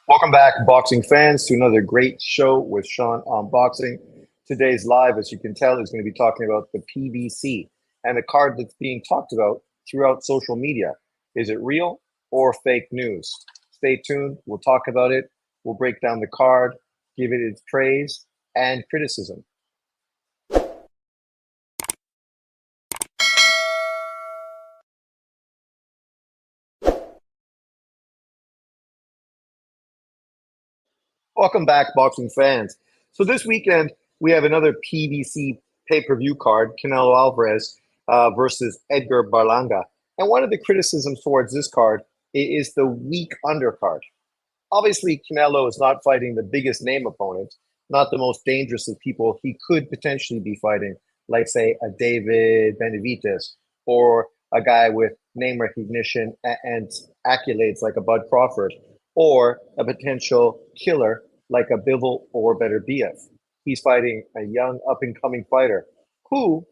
Welcome back, boxing fans, to another great show with Sean on boxing. Today's live, as you can tell, is going to be talking about the PBC and the card that's being talked about throughout social media. Is it real or fake news? Stay tuned. We'll talk about it. We'll break down the card, give it its praise and criticism. Welcome back, boxing fans. So this weekend, we have another PBC pay-per-view card, Canelo Alvarez versus Edgar Berlanga. And one of the criticisms towards this card is the weak undercard. Obviously, Canelo is not fighting the biggest name opponent, not the most dangerous of people he could potentially be fighting, like, say, a David Benavidez or a guy with name recognition and accolades like a Bud Crawford, or a potential killer like a Bivol or Beterbiev. He's fighting a young up-and-coming fighter who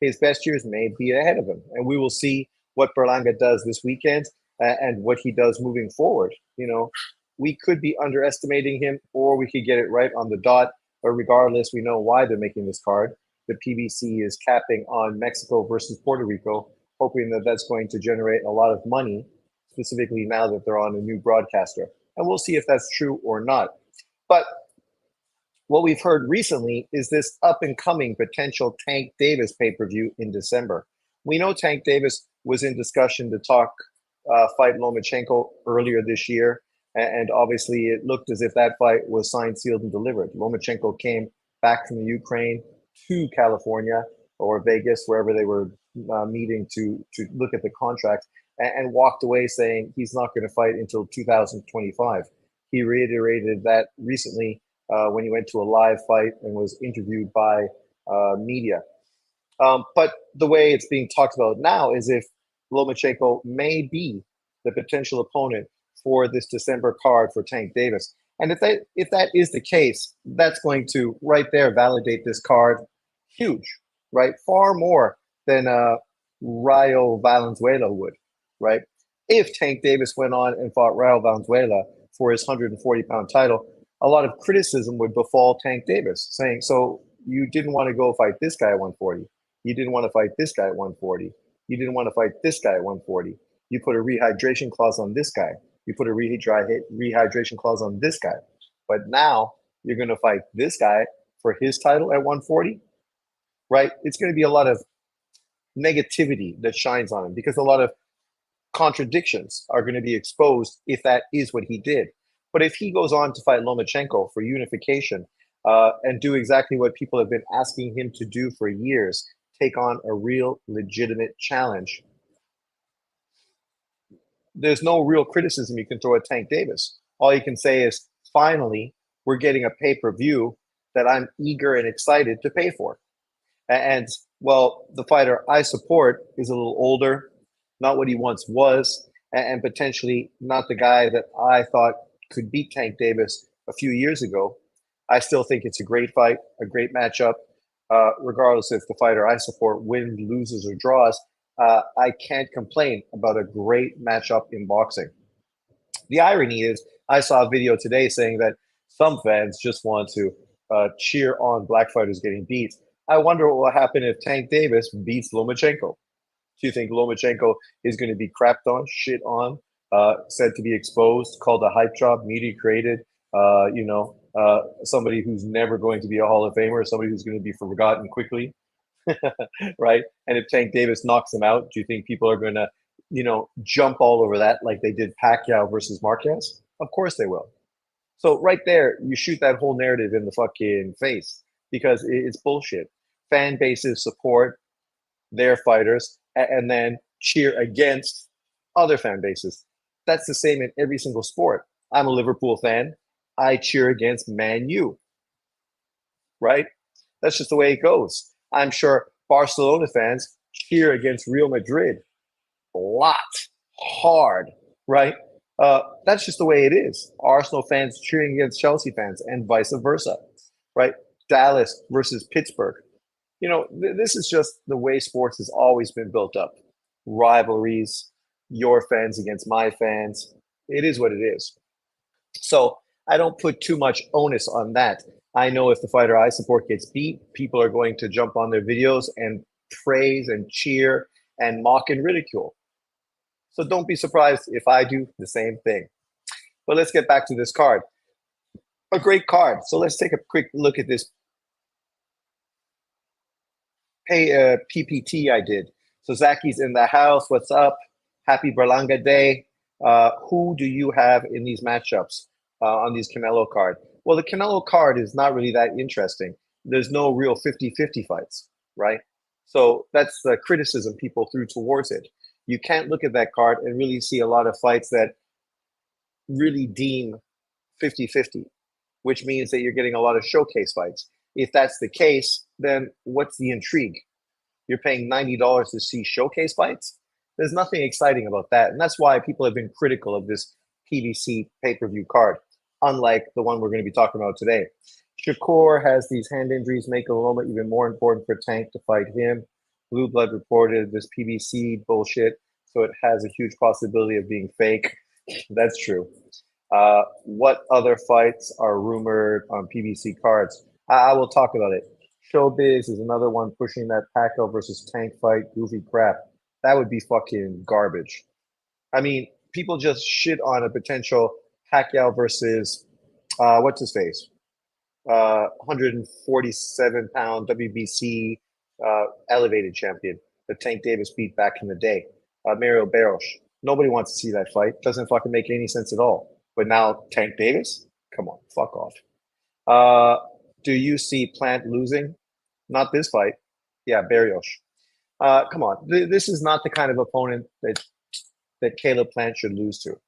his best years may be ahead of him. And we will see what Berlanga does this weekend and what he does moving forward. You know, we could be underestimating him or we could get it right on the dot. But regardless, we know why they're making this card. The PBC is capping on Mexico versus Puerto Rico, hoping that that's going to generate a lot of money, specifically now that they're on a new broadcaster. And we'll see if that's true or not. But what we've heard recently is this up and coming potential Tank Davis pay-per-view in December. We know Tank Davis was in discussion to fight Lomachenko earlier this year. And obviously it looked as if that fight was signed, sealed, and delivered. Lomachenko came back from the Ukraine to California or Vegas, wherever they were meeting to look at the contract, and walked away saying he's not going to fight until 2025. He reiterated that recently when he went to a live fight and was interviewed by media. But the way it's being talked about now is if Lomachenko may be the potential opponent for this December card for Tank Davis. And if that is the case, that's going to right there validate this card huge, right? Far more than Rayo Valenzuela would, right? If Tank Davis went on and fought Rayo Valenzuela for his 140-pound title, a lot of criticism would befall Tank Davis, saying, so you didn't want to go fight this guy at 140. You didn't want to fight this guy at 140. You didn't want to fight this guy at 140. You put a rehydration clause on this guy. You put a rehydration clause on this guy. But now you're going to fight this guy for his title at 140, right? It's going to be a lot of negativity that shines on him because a lot of contradictions are going to be exposed if that is what he did. But if he goes on to fight Lomachenko for unification and do exactly what people have been asking him to do for years, take on a real legitimate challenge, there's no real criticism you can throw at Tank Davis. All you can say is, finally, we're getting a pay-per-view that I'm eager and excited to pay for. And, well, the fighter I support is a little older, not what he once was, and potentially not the guy that I thought could beat Tank Davis a few years ago. I still think it's a great fight, a great matchup, regardless if the fighter I support wins, loses, or draws. I can't complain about a great matchup in boxing. The irony is, I saw a video today saying that some fans just want to cheer on black fighters getting beat. I wonder what will happen if Tank Davis beats Lomachenko. Do you think Lomachenko is going to be crapped on, shit on, said to be exposed, called a hype job, media created, somebody who's never going to be a Hall of Famer, somebody who's going to be forgotten quickly? Right? And if Tank Davis knocks him out, do you think people are going to, jump all over that like they did Pacquiao versus Marquez? Of course they will. So right there, you shoot that whole narrative in the fucking face because it's bullshit. Fan bases support their fighters and then cheer against other fan bases. That's the same in every single sport. I'm a Liverpool fan. I cheer against Man U, right? That's just the way it goes. I'm sure Barcelona fans cheer against Real Madrid a lot, hard, right? That's just the way it is. Arsenal fans cheering against Chelsea fans and vice versa, right? Dallas versus Pittsburgh. This is just the way sports has always been built up. Rivalries, your fans against my fans. It is what it is. So I don't put too much onus on that. I know if the fighter I support gets beat, people are going to jump on their videos and praise and cheer and mock and ridicule. So don't be surprised if I do the same thing. But let's get back to this card. A great card. So let's take a quick look at this PPT I did. So Zaki's in the house. What's up? Happy Berlanga Day. Who do you have in these matchups on these Canelo card? Well, the Canelo card is not really that interesting. There's no real 50-50 fights, right? So that's the criticism people threw towards it. You can't look at that card and really see a lot of fights that really deem 50-50, which means that you're getting a lot of showcase fights. If that's the case, then what's the intrigue? You're paying $90 to see showcase fights? There's nothing exciting about that. And that's why people have been critical of this PBC pay-per-view card, unlike the one we're going to be talking about today. Shakur has these hand injuries, making Loma even more important for Tank to fight him. Blue Blood reported this PBC bullshit, so it has a huge possibility of being fake. That's true. What other fights are rumored on PBC cards? I will talk about it. Showbiz is another one pushing that Pacquiao versus Tank fight. Goofy crap. That would be fucking garbage. I mean, people just shit on a potential Pacquiao versus what's his face? 147-pound WBC elevated champion that Tank Davis beat back in the day. Mario Barros. Nobody wants to see that fight. Doesn't fucking make any sense at all. But now Tank Davis? Come on, fuck off. Do you see Plant losing? Not this fight. Yeah, Barrios. Come on. This is not the kind of opponent that Caleb Plant should lose to.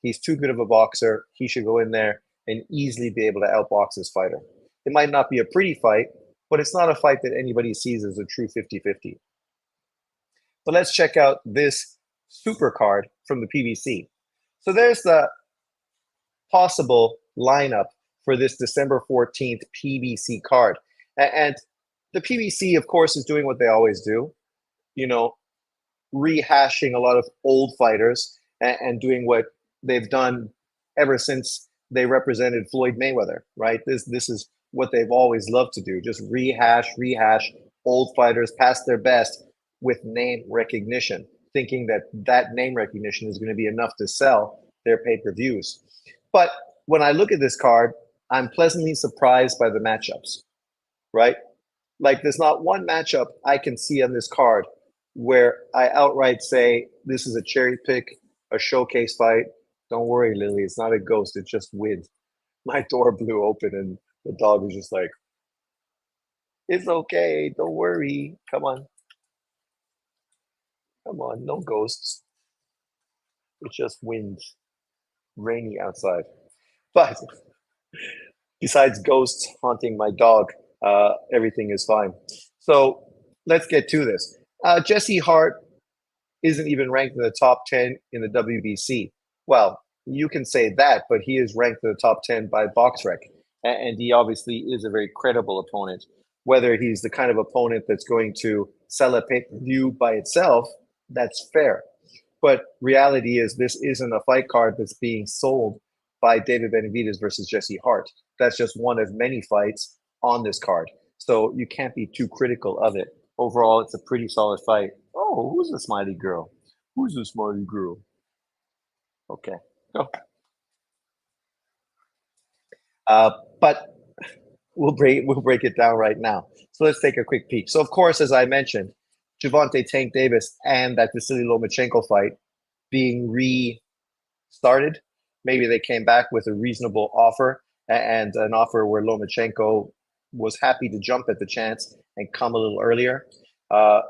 He's too good of a boxer. He should go in there and easily be able to outbox this fighter. It might not be a pretty fight, but it's not a fight that anybody sees as a true 50-50. But let's check out this super card from the PBC. So there's the possible lineup for this December 14th PBC card. And the PBC, of course, is doing what they always do, you know, rehashing a lot of old fighters and doing what they've done ever since they represented Floyd Mayweather, right? This is what they've always loved to do, just rehash old fighters past their best with name recognition, thinking that that name recognition is going to be enough to sell their pay-per-views. But when I look at this card, I'm pleasantly surprised by the matchups, right? Like there's not one matchup I can see on this card where I outright say this is a cherry pick, a showcase fight. Don't worry, Lily, it's not a ghost, it's just wind. My door blew open and the dog was just like, it's okay, don't worry. Come on. Come on, no ghosts. It's just wind, rainy outside. But besides ghosts haunting my dog, everything is fine. So let's get to this. Jesse Hart isn't even ranked in the top 10 in the WBC. Well, you can say that, but he is ranked in the top 10 by BoxRec. And he obviously is a very credible opponent. Whether he's the kind of opponent that's going to sell a pay-per-view by itself, that's fair. But reality is this isn't a fight card that's being sold by David Benavidez versus Jesse Hart. That's just one of many fights on this card. So you can't be too critical of it. Overall, it's a pretty solid fight. Oh, who's the smiley girl? Who's the smiley girl? Okay. Go. But we'll break it down right now. So let's take a quick peek. So of course, as I mentioned, Gervonta Tank Davis and that Vasily Lomachenko fight being restarted. Maybe they came back with a reasonable offer and an offer where Lomachenko was happy to jump at the chance and come a little earlier.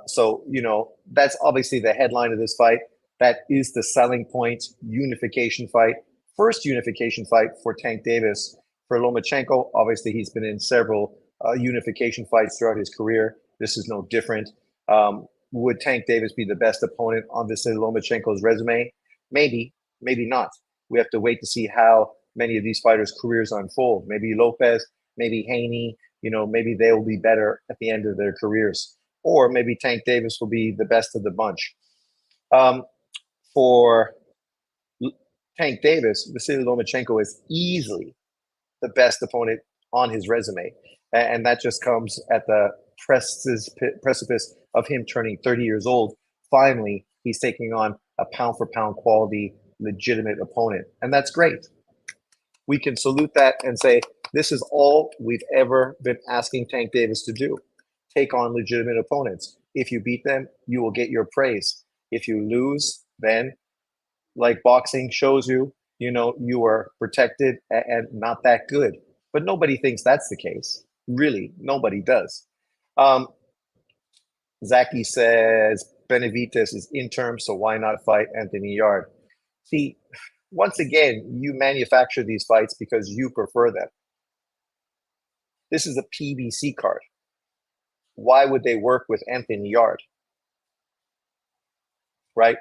So, you know, that's obviously the headline of this fight. That is the selling point, unification fight. First unification fight for Tank Davis. For Lomachenko, obviously he's been in several unification fights throughout his career. This is no different. Would Tank Davis be the best opponent on Vasily Lomachenko's resume? Maybe, maybe not. We have to wait to see how many of these fighters' careers unfold. Maybe Lopez, maybe Haney, you know, maybe they will be better at the end of their careers. Or maybe Tank Davis will be the best of the bunch. For Tank Davis, Vasily Lomachenko is easily the best opponent on his resume. And that just comes at the precipice of him turning 30 years old. Finally, he's taking on a pound for pound quality, legitimate opponent. And that's great. We can salute that and say, this is all we've ever been asking Tank Davis to do. Take on legitimate opponents. If you beat them, you will get your praise. If you lose, then like boxing shows you, you are protected and not that good. But nobody thinks that's the case. Really, nobody does. Zaki says Benavides is interim, so why not fight Anthony Yard? See, once again, you manufacture these fights because you prefer them. This is a PBC card. Why would they work with Anthony Yard? Right?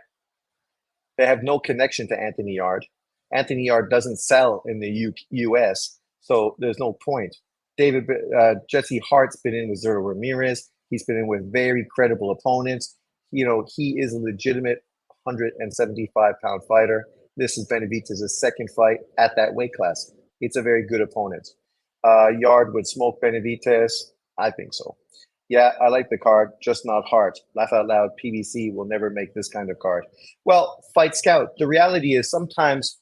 They have no connection to Anthony Yard. Anthony Yard doesn't sell in the US, so there's no point. Jesse Hart's been in with Zerto Ramirez. He's been in with very credible opponents. He is a legitimate 175-pound fighter. This is Benavides' second fight at that weight class. It's a very good opponent. Yard would smoke Benavides. I think so. Yeah, I like the card, just not Hart. Laugh out loud. PBC will never make this kind of card. Well, Fight Scout, the reality is sometimes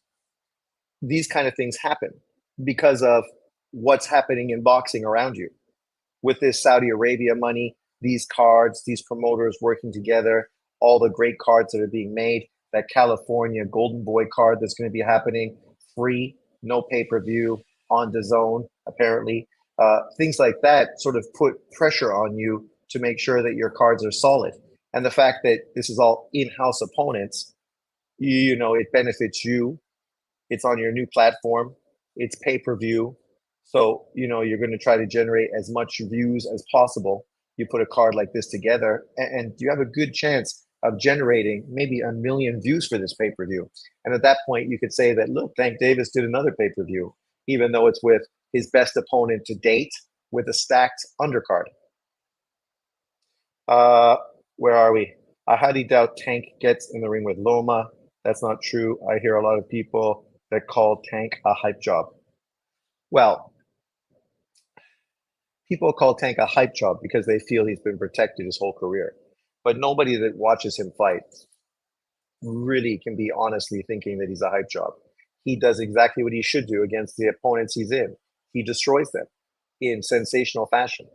these kind of things happen because of what's happening in boxing around you. With this Saudi Arabia money, these cards, these promoters working together, all the great cards that are being made, that California Golden Boy card that's going to be happening, free, no pay-per-view, on the zone, apparently. Things like that sort of put pressure on you to make sure that your cards are solid. And the fact that this is all in-house opponents, it benefits you. It's on your new platform. It's pay-per-view. So, you're going to try to generate as much views as possible. You put a card like this together, and you have a good chance of generating maybe 1 million views for this pay-per-view. And at that point, you could say that, look, Tank Davis did another pay-per-view, even though it's with his best opponent to date with a stacked undercard. Where are we? I highly doubt Tank gets in the ring with Loma. That's not true. I hear a lot of people that call Tank a hype job. Well, people call Tank a hype job because they feel he's been protected his whole career. But nobody that watches him fight really can be honestly thinking that he's a hype job. He does exactly what he should do against the opponents he's in. He destroys them in sensational fashion,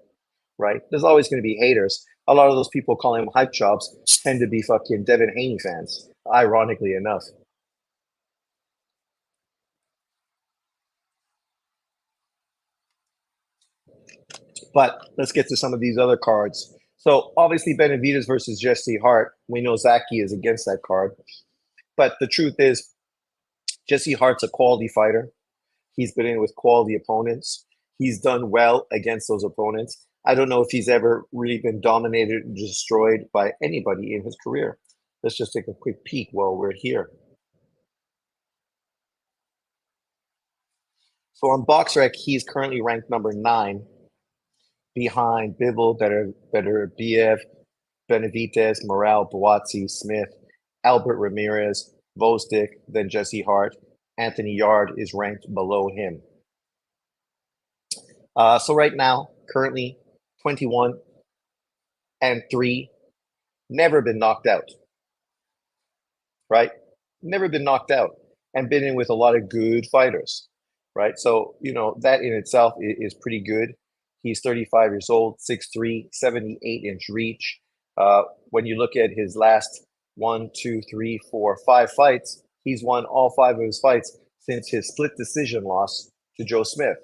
right? There's always going to be haters. A lot of those people calling him hype jobs tend to be fucking Devin Haney fans, ironically enough. But let's get to some of these other cards. So obviously Benavides versus Jesse Hart. We know Zaki is against that card. But the truth is, Jesse Hart's a quality fighter. He's been in with quality opponents. He's done well against those opponents. I don't know if he's ever really been dominated and destroyed by anybody in his career. Let's just take a quick peek while we're here. So on BoxRec, he's currently ranked number 9 behind Bivol, Beterbiev, Benavides, Morale, Buatsi, Smith, Albert Ramirez, Vosdick, then Jesse Hart. Anthony Yard is ranked below him. So right now, currently 21-3, never been knocked out, right? Never been knocked out and been in with a lot of good fighters, right? So, that in itself is pretty good. He's 35 years old, 6'3", 78-inch reach. When you look at his last 1, 2, 3, 4, 5 fights, he's won all 5 of his fights since his split decision loss to Joe Smith,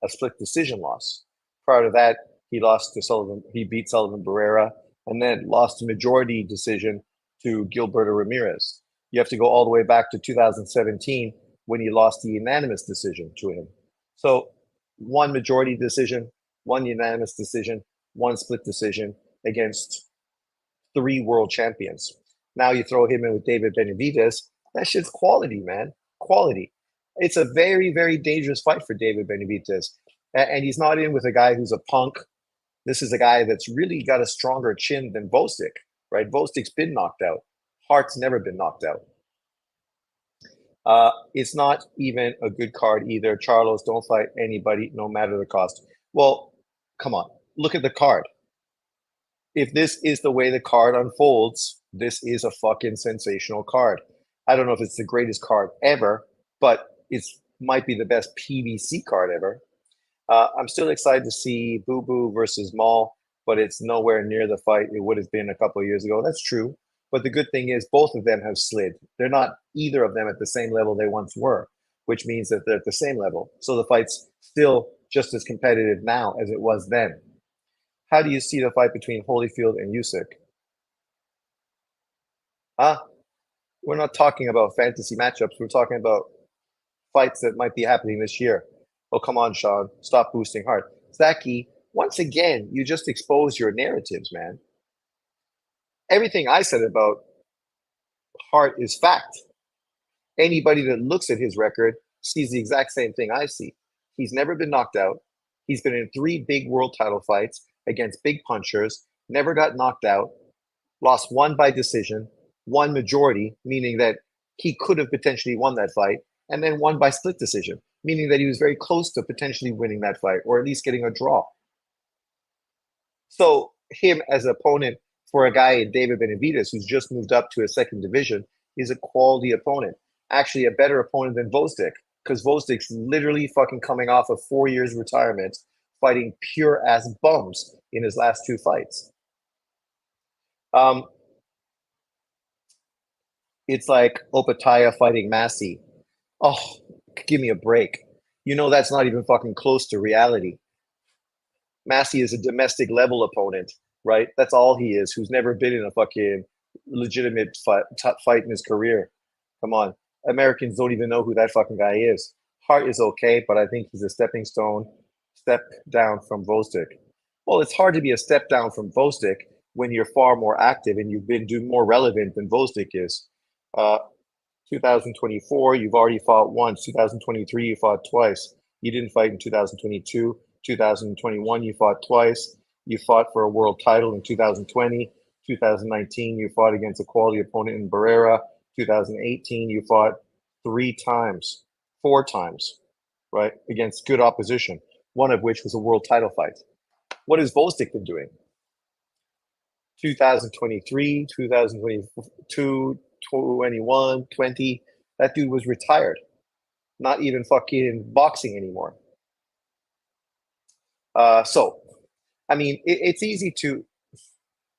a split decision loss. Prior to that, he lost to Sullivan. He beat Sullivan Barrera and then lost a majority decision to Gilberto Ramirez. You have to go all the way back to 2017 when he lost the unanimous decision to him. So 1 majority decision, 1 unanimous decision, 1 split decision against 3 world champions. Now you throw him in with David Benavides. That shit's quality, man. Quality. It's a very, very dangerous fight for David Benavides. And he's not in with a guy who's a punk. This is a guy that's really got a stronger chin than Vosdick, right? Vosdick's been knocked out. Hart's never been knocked out. It's not even a good card either. Charlos, don't fight anybody, no matter the cost. Well, come on, look at the card. If this is the way the card unfolds, this is a fucking sensational card. I don't know if it's the greatest card ever, but it's might be the best PBC card ever. I'm still excited to see Boo Boo versus Maul, but it's nowhere near the fight it would have been a couple of years ago. That's true. But the good thing is both of them have slid. They're not either of them at the same level they once were, which means that they're at the same level. So the fight's still just as competitive now as it was then. How do you see the fight between Holyfield and Usyk? Huh? We're not talking about fantasy matchups. We're talking about fights that might be happening this year. Oh, come on, Sean. Stop boosting heart. Zaki, once again, you just expose your narratives, man. Everything I said about Hart is fact. Anybody that looks at his record sees the exact same thing I see. He's never been knocked out. He's been in 3 big world title fights against big punchers, never got knocked out, lost 1 by decision, 1 majority, meaning that he could have potentially won that fight, and then 1 by split decision, meaning that he was very close to potentially winning that fight or at least getting a draw. So him as an opponent for a guy, David Benavidez, who's just moved up to a second division, is a quality opponent. Actually, a better opponent than Vosdik, because Vozdik's literally fucking coming off of 4 years retirement, fighting pure ass bums in his last 2 fights. It's like Opataya fighting Massey. Oh, give me a break. You know that's not even fucking close to reality. Massey is a domestic level opponent, right? That's all he is, who's never been in a fucking legitimate fight in his career. Come on. Americans don't even know who that fucking guy is. Hart is okay, but I think he's a stepping stone, step down from Vostik. Well, it's hard to be a step down from Vostik when you're far more active and you've been doing more relevant than Vostik is. Uh, 2024, you've already fought once. 2023, you fought twice. You didn't fight in 2022. 2021, you fought twice. You fought for a world title in 2020. 2019, you fought against a quality opponent in Barrera. 2018, you fought 3 times, 4 times, right, against good opposition, one of which was a world title fight. What has Volstik been doing? 2023, 2022, 21, 20, that dude was retired, not even fucking boxing anymore. So, I mean, it's easy to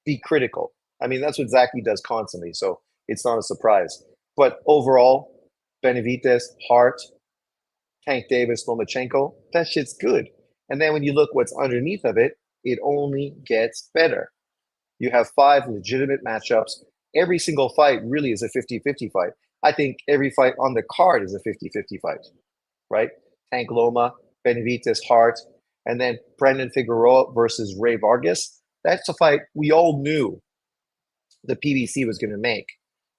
be critical. I mean, that's what Zaki does constantly, so it's not a surprise. But overall, Benavidez, Hart, Tank Davis, Lomachenko, that shit's good. And then when you look what's underneath of it, it only gets better. You have 5 legitimate matchups. Every single fight really is a 50-50 fight. I think every fight on the card is a 50-50 fight, right? Tank Loma, Benavidez, Hart, and then Brendan Figueroa versus Ray Vargas. That's a fight we all knew the PBC was going to make.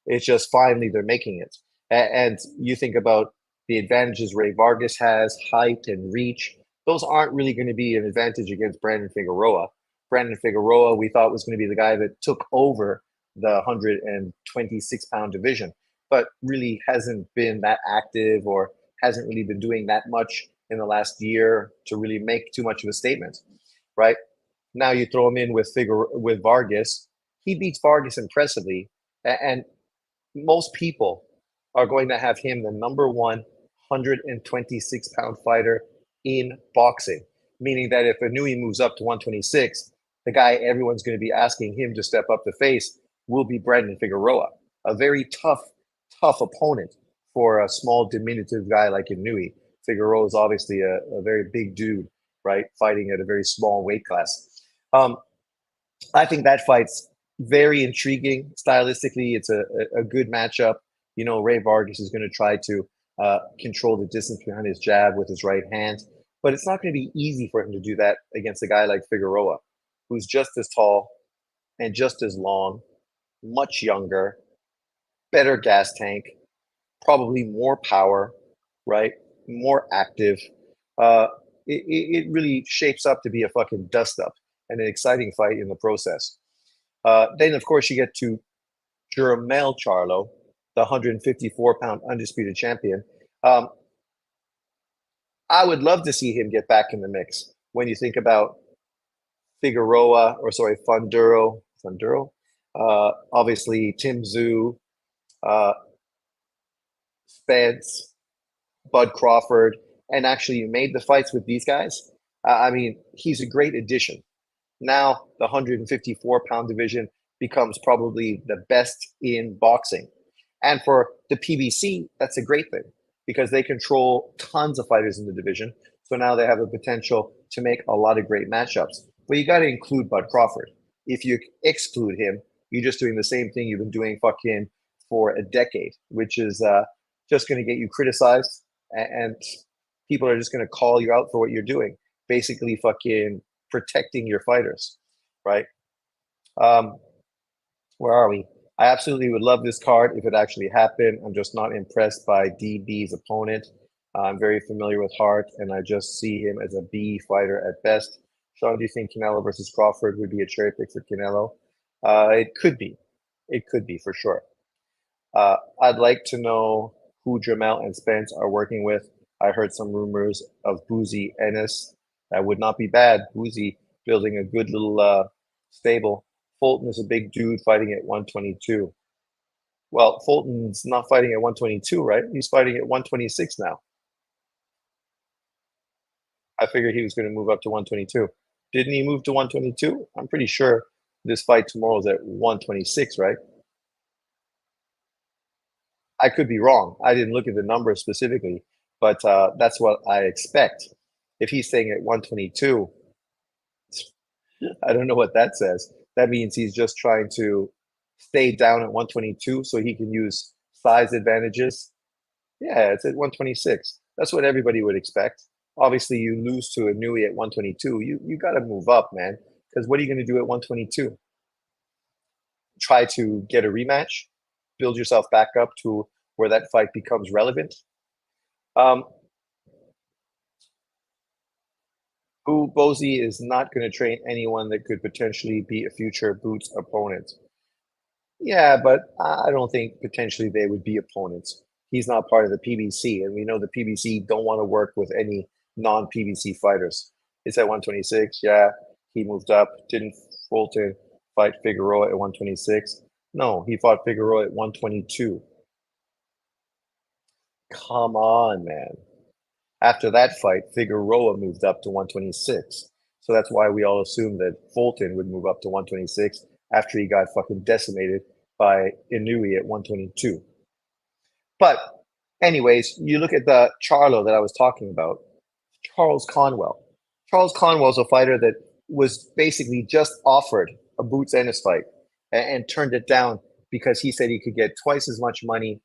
It's just finally they're making it. And you think about the advantages Ray Vargas has, height and reach. Those aren't really going to be an advantage against Brandon Figueroa. Brandon Figueroa, we thought was going to be the guy that took over the 126-pound division, but really hasn't been that active or hasn't really been doing that much in the last year to really make too much of a statement, right? Now you throw him in with Vargas. He beats Vargas impressively, and most people are going to have him the number 1 126-pound fighter in boxing, meaning that if Anui moves up to 126, the guy everyone's going to be asking him to step up to face will be Brandon Figueroa, a very tough opponent for a small, diminutive guy like Inui. Figueroa is obviously a very big dude, right, fighting at a very small weight class. I think that fight's very intriguing. Stylistically, it's a good matchup. You know, Ray Vargas is going to try to control the distance behind his jab with his right hand, but it's not going to be easy for him to do that against a guy like Figueroa, who's just as tall and just as long, much younger, better gas tank, probably more power, right? More active. It really shapes up to be a fucking dust up and an exciting fight in the process. Then, of course, you get to Jermel Charlo the 154-pound undisputed champion. Um, I would love to see him get back in the mix. When you think about Funduro, obviously Tim Zhu, uh, Spence, Bud Crawford, and actually you made the fights with these guys. I mean, he's a great addition. Now the 154-pound division becomes probably the best in boxing. And for the PBC, that's a great thing because they control tons of fighters in the division. So now they have a potential to make a lot of great matchups. But you got to include Bud Crawford. If you exclude him, you're just doing the same thing you've been doing fucking for a decade, which is just going to get you criticized, and people are just going to call you out for what you're doing. Basically, fucking protecting your fighters, right? Um, where are we? I absolutely would love this card if it actually happened. I'm just not impressed by DB's opponent. I'm very familiar with Hart, and I just see him as a B fighter at best. Sean, do you think Canelo versus Crawford would be a cherry pick for Canelo? It could be. It could be for sure. I'd like to know who Jamel and Spence are working with. I heard some rumors of Boozy Ennis. That would not be bad. Boozy building a good little stable. Fulton is a big dude fighting at 122. Well, Fulton's not fighting at 122, right? He's fighting at 126 now. I figured he was going to move up to 122. Didn't he move to 122? I'm pretty sure this fight tomorrow is at 126, right? I could be wrong. I didn't look at the numbers specifically, but that's what I expect. If he's staying at 122, I don't know what that says. That means he's just trying to stay down at 122 so he can use size advantages. Yeah, it's at 126. That's what everybody would expect. Obviously, you lose to a Nui at 122. You got to move up, man. Because what are you going to do at 122? Try to get a rematch, build yourself back up to where that fight becomes relevant. Um, Who Bozy is not going to train anyone that could potentially be a future Boots opponent. Yeah, but I don't think potentially they would be opponents. He's not part of the PBC, and we know the PBC don't want to work with any non-PBC fighters. It's at 126. Yeah, he moved up. Didn't Fulton fight Figueroa at 126? No, he fought Figueroa at 122. Come on, man. After that fight, Figueroa moved up to 126. So that's why we all assumed that Fulton would move up to 126 after he got fucking decimated by Inui at 122. But anyways, you look at the Charlo that I was talking about, Charles Conwell. Charles Conwell's a fighter that was basically just offered a Boots Ennis fight and turned it down because he said he could get twice as much money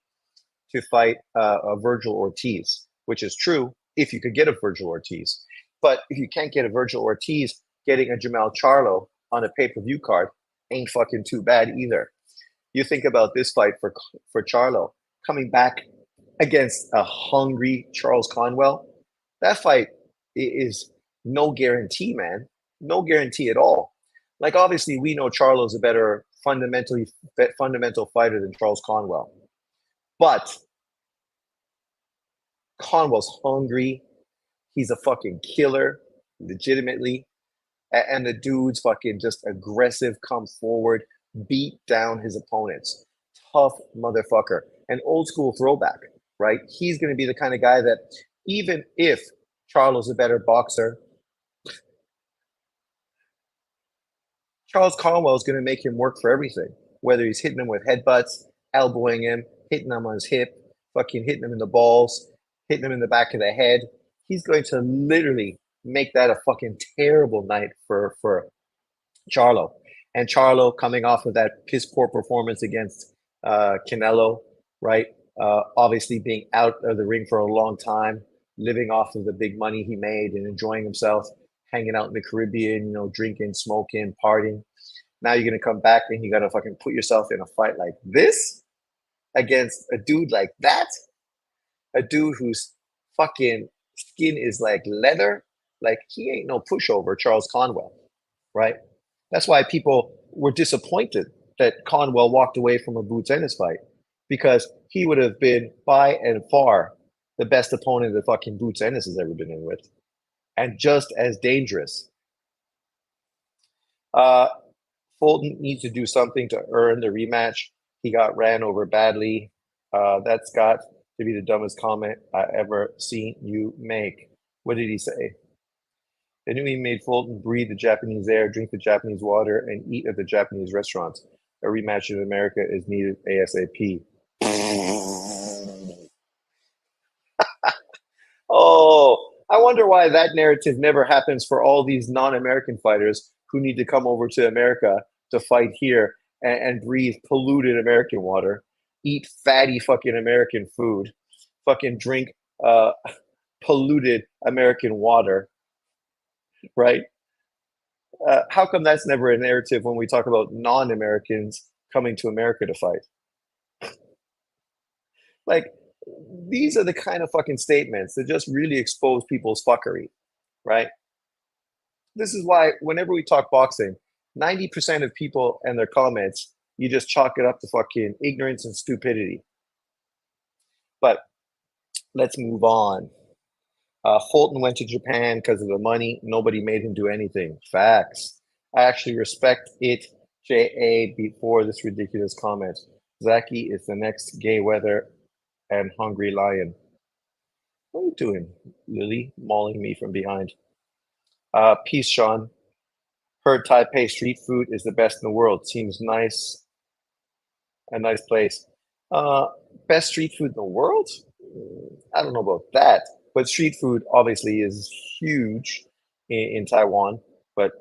to fight a Virgil Ortiz, which is true if you could get a Virgil Ortiz. But if you can't get a Virgil Ortiz, getting a Jamal Charlo on a pay-per-view card ain't fucking too bad either. You think about this fight for Charlo coming back against a hungry Charles Conwell. That fight is no guarantee, man. No guarantee at all. Like obviously, we know Charlo's a better fundamental fighter than Charles Conwell, but Conwell's hungry. He's a fucking killer, legitimately. And the dude's fucking just aggressive, come forward, beat down his opponents. Tough motherfucker. An old school throwback, right? He's going to be the kind of guy that even if Charlo's a better boxer, Charles Conwell is going to make him work for everything. Whether he's hitting him with headbutts, elbowing him, hitting him on his hip, fucking hitting him in the balls, hitting him in the back of the head. He's going to literally make that a fucking terrible night for Charlo. And Charlo coming off of that piss poor performance against Canelo, right? Obviously being out of the ring for a long time, living off of the big money he made and enjoying himself, hanging out in the Caribbean, you know, drinking, smoking, partying. Now you're going to come back and you got to fucking put yourself in a fight like this against a dude like that, a dude whose fucking skin is like leather. Like he ain't no pushover, Charles Conwell, right? That's why people were disappointed that Conwell walked away from a Boots Ennis fight because he would have been by and far the best opponent that fucking Boots Ennis has ever been in with, and just as dangerous. Uh, Fulton needs to do something to earn the rematch. He got ran over badly. That's got to be the dumbest comment I ever seen you make. What did he say? They knew he made Fulton breathe the Japanese air, drink the Japanese water, and eat at the Japanese restaurants. A rematch in America is needed ASAP. Oh, I wonder why that narrative never happens for all these non-American fighters who need to come over to America to fight here and breathe polluted American water, eat fatty fucking American food, fucking drink uh, polluted American water, right? How come that's never a narrative when we talk about non-Americans coming to America to fight? Like, these are the kind of fucking statements that just really expose people's fuckery, right? This is why whenever we talk boxing, 90% of people and their comments, you just chalk it up to fucking ignorance and stupidity. But let's move on. Fulton went to Japan because of the money. Nobody made him do anything. Facts. I actually respect it, JA, before this ridiculous comment. Zaki is the next gay weather and hungry lion. What are you doing, Lily? Mauling me from behind. Peace, Sean. Heard Taipei street food is the best in the world. Seems nice, a nice place. Uh, Best street food in the world? I don't know about that, but street food obviously is huge in Taiwan, but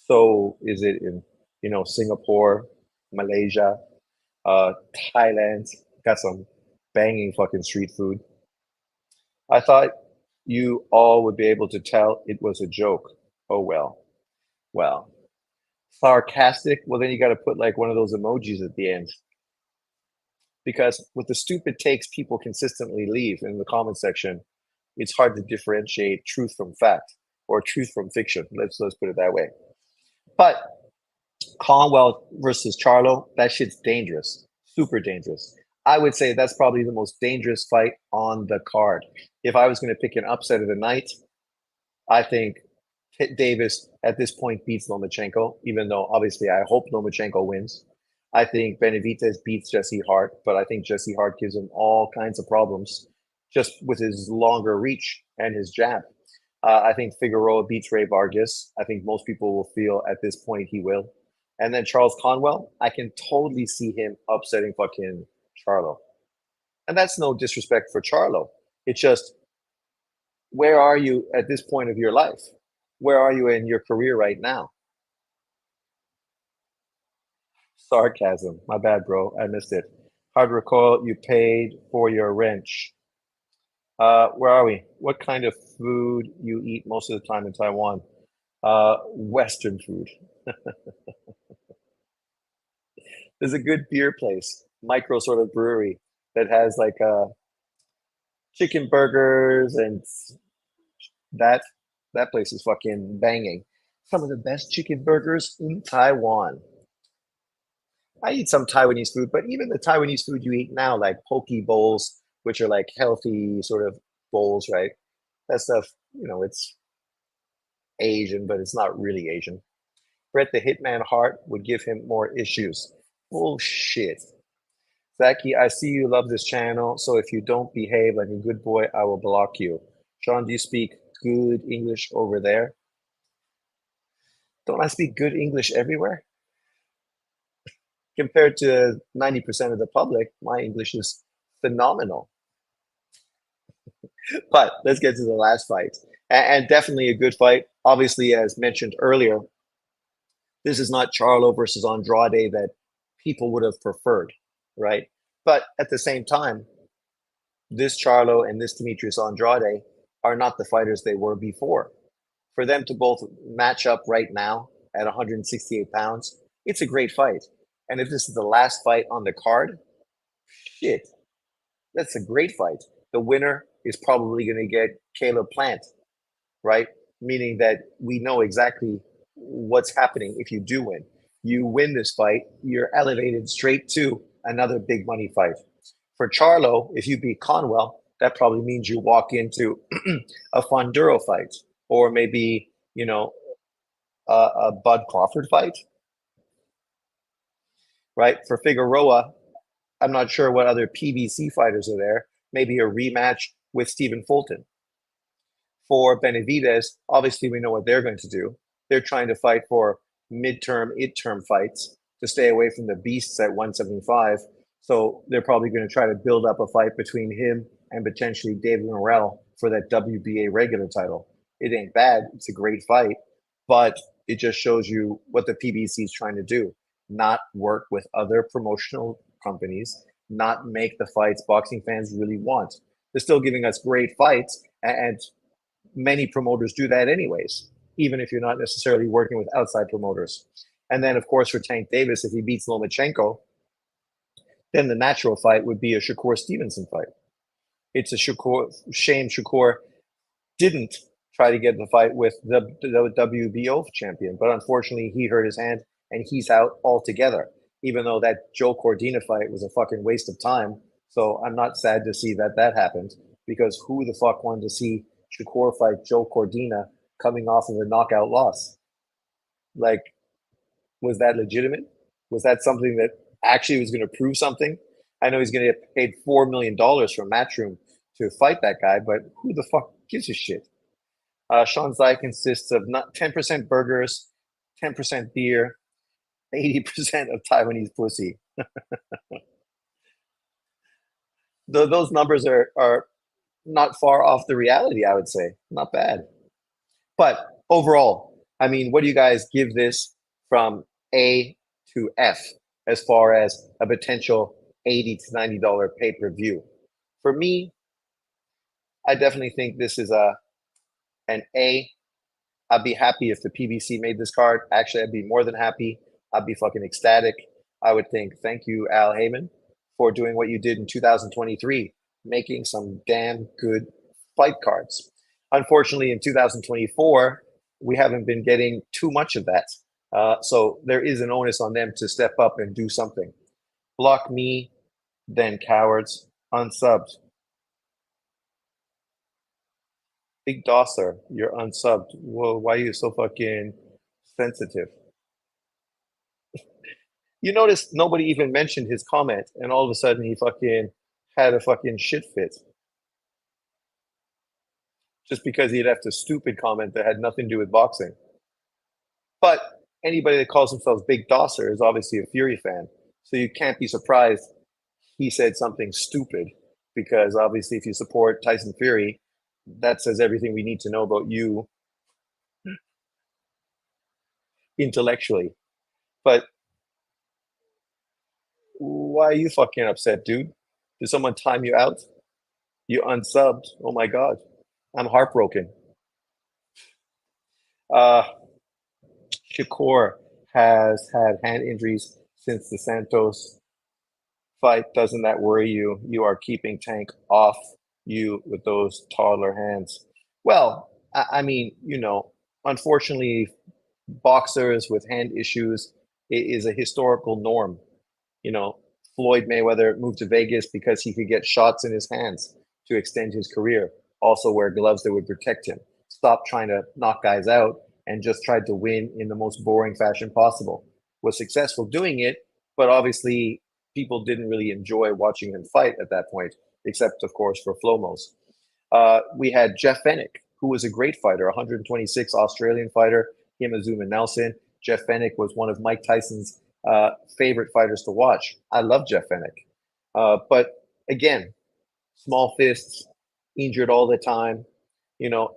so is it in Singapore, Malaysia, uh, Thailand. Got some banging fucking street food. I thought you all would be able to tell it was a joke. Oh well. Well, sarcastic. Well, then you got to put like one of those emojis at the end because with the stupid takes people consistently leave in the comment section, it's hard to differentiate truth from fact or truth from fiction. Let's put it that way. But Conwell versus Charlo, that shit's dangerous, super dangerous. I would say that's probably the most dangerous fight on the card. If I was going to pick an upset of the night, I think Davis at this point beats Lomachenko, even though obviously I hope Lomachenko wins. I think Benavidez beats Jesse Hart, but I think Jesse Hart gives him all kinds of problems just with his longer reach and his jab. I think Figueroa beats Ray Vargas. I think most people will feel at this point he will. And then Charles Conwell, I can totally see him upsetting fucking Charlo. And that's no disrespect for Charlo. It's just, where are you at this point of your life? Where are you in your career right now? Sarcasm. My bad, bro. I missed it. Hard recall, you paid for your wrench. Where are we? What kind of food you eat most of the time in Taiwan? Western food. There's a good beer place, micro sort of brewery that has like chicken burgers and that that place is fucking banging. Some of the best chicken burgers in Taiwan. I eat some Taiwanese food, but even the Taiwanese food you eat now, like poke bowls, which are like healthy sort of bowls, right? That stuff, it's Asian, but it's not really Asian. Bret the Hitman Hart would give him more issues. Bullshit. Zaki, I see you love this channel, so if you don't behave like a good boy, I will block you. Sean, do you speak good English over there? Don't I speak good English everywhere? Compared to 90% of the public, my English is phenomenal. But let's get to the last fight. And definitely a good fight. Obviously, as mentioned earlier, this is not Charlo versus Andrade that people would have preferred, right? But at the same time, this Charlo and this Demetrius Andrade are not the fighters they were before. For them to both match up right now at 168 pounds, it's a great fight. And if this is the last fight on the card, shit, that's a great fight. The winner is probably going to get Caleb Plant, right? Meaning that we know exactly what's happening if you do win. You win this fight, you're elevated straight to another big money fight. For Charlo, if you beat Conwell, that probably means you walk into a Fonduro fight, or maybe, a Bud Crawford fight, right? For Figueroa, I'm not sure what other PBC fighters are there. Maybe a rematch with Stephen Fulton. For Benavidez, obviously we know what they're going to do. They're trying to fight for midterm, it-term fights to stay away from the beasts at 175. So they're probably going to try to build up a fight between him and potentially David Morrell for that WBA regular title. It ain't bad. It's a great fight, but it just shows you what the PBC is trying to do. Not work with other promotional companies, not make the fights boxing fans really want. They're still giving us great fights, and many promoters do that anyways, even if you're not necessarily working with outside promoters. And then, of course, for Tank Davis, if he beats Lomachenko, then the natural fight would be a Shakur Stevenson fight. It's a shame Shakur didn't try to get the fight with the WBO champion, but unfortunately he hurt his hand and he's out altogether, even though that Joe Cordina fight was a fucking waste of time. So I'm not sad to see that happened, because who the fuck wanted to see Shakur fight Joe Cordina coming off of a knockout loss? Like, was that legitimate? Was that something that actually was going to prove something? I know he's going to get paid $4 million from Matchroom to fight that guy, but who the fuck gives a shit? Sean Zai consists of not 10% burgers, 10% beer, 80% of Taiwanese pussy. Those numbers are not far off the reality, I would say. Not bad. But overall, I mean, what do you guys give this from A to F as far as a potential $80 to $90 pay-per-view? For me, I definitely think this is an A. I'd be happy if the PBC made this card. Actually, I'd be more than happy. I'd be fucking ecstatic. I would think, thank you, Al Heyman, for doing what you did in 2023, making some damn good fight cards. Unfortunately, in 2024, we haven't been getting too much of that. So there is an onus on them to step up and do something. Block me, then cowards, unsubbed. Big Dosser, you're unsubbed. Well, why are you so fucking sensitive? You notice nobody even mentioned his comment, and all of a sudden he fucking had a fucking shit fit. Just because he left a stupid comment that had nothing to do with boxing. But anybody that calls themselves Big Dosser is obviously a Fury fan. So you can't be surprised he said something stupid, because obviously if you support Tyson Fury, that says everything we need to know about you intellectually. But why are you fucking upset, dude? Did someone time you out? You unsubbed. Oh my God. I'm heartbroken. Uh, Shakur has had hand injuries since the Santos fight. Doesn't that worry you? You are keeping Tank off you with those toddler hands. Well, I mean, unfortunately, boxers with hand issues is a historical norm. Floyd Mayweather moved to Vegas because he could get shots in his hands to extend his career. Also wear gloves that would protect him. Stop trying to knock guys out and just tried to win in the most boring fashion possible. Was successful doing it, but obviously people didn't really enjoy watching him fight at that point, except of course for Flomos. We had Jeff Fennick, who was a great fighter, 126 Australian fighter, him and Zuma Nelson. Jeff Fennick was one of Mike Tyson's favorite fighters to watch. I love Jeff Fennick. But again, small fists, injured all the time.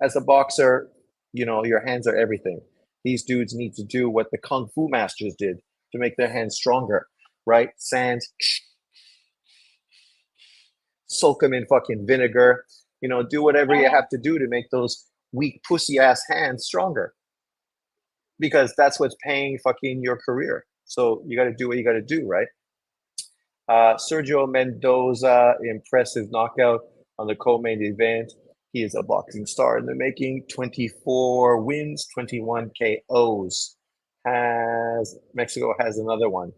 As a boxer, your hands are everything. These dudes need to do what the Kung Fu masters did to make their hands stronger, right? Sand, soak them in fucking vinegar, do whatever you have to do to make those weak pussy ass hands stronger, because that's what's paying fucking your career. So you got to do what you got to do, right? Sergio Mendoza, impressive knockout on the co-main event. He is a boxing star in the making. 24 wins, 21 KOs. Mexico has another one.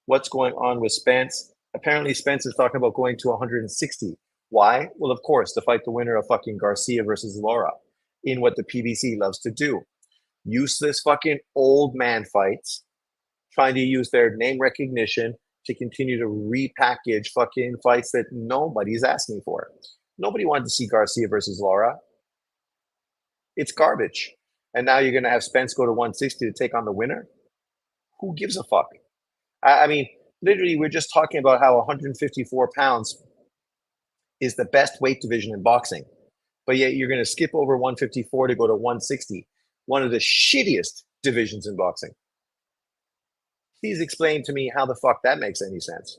What's going on with Spence? Apparently, Spence is talking about going to 160. Why? Well, of course, to fight the winner of fucking Garcia versus Laura in what the PBC loves to do. Useless fucking old man fights, trying to use their name recognition to continue to repackage fucking fights that nobody's asking for. Nobody wanted to see Garcia versus Laura. It's garbage. And now you're going to have Spence go to 160 to take on the winner? Who gives a fuck? I mean, literally, we're just talking about how 154 pounds is the best weight division in boxing. But yet you're going to skip over 154 to go to 160, one of the shittiest divisions in boxing. Please explain to me how the fuck that makes any sense.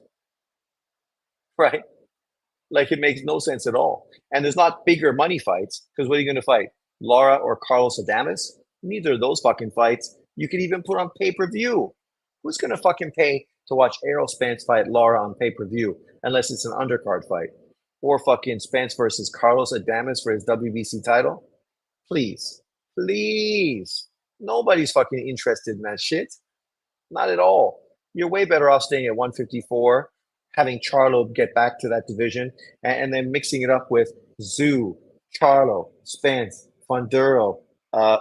Right? Like it makes no sense at all. And there's not bigger money fights because what are you going to fight? Laura or Carlos Adames? Neither of those fucking fights you could even put on pay-per-view. Who's going to fucking pay to watch Errol Spence fight Laura on pay-per-view unless it's an undercard fight? Or fucking Spence versus Carlos Adames for his WBC title? Please. Please. Nobody's fucking interested in that shit. Not at all. You're way better off staying at 154, having Charlo get back to that division, and then mixing it up with Zoo, Charlo, Spence, Funduro,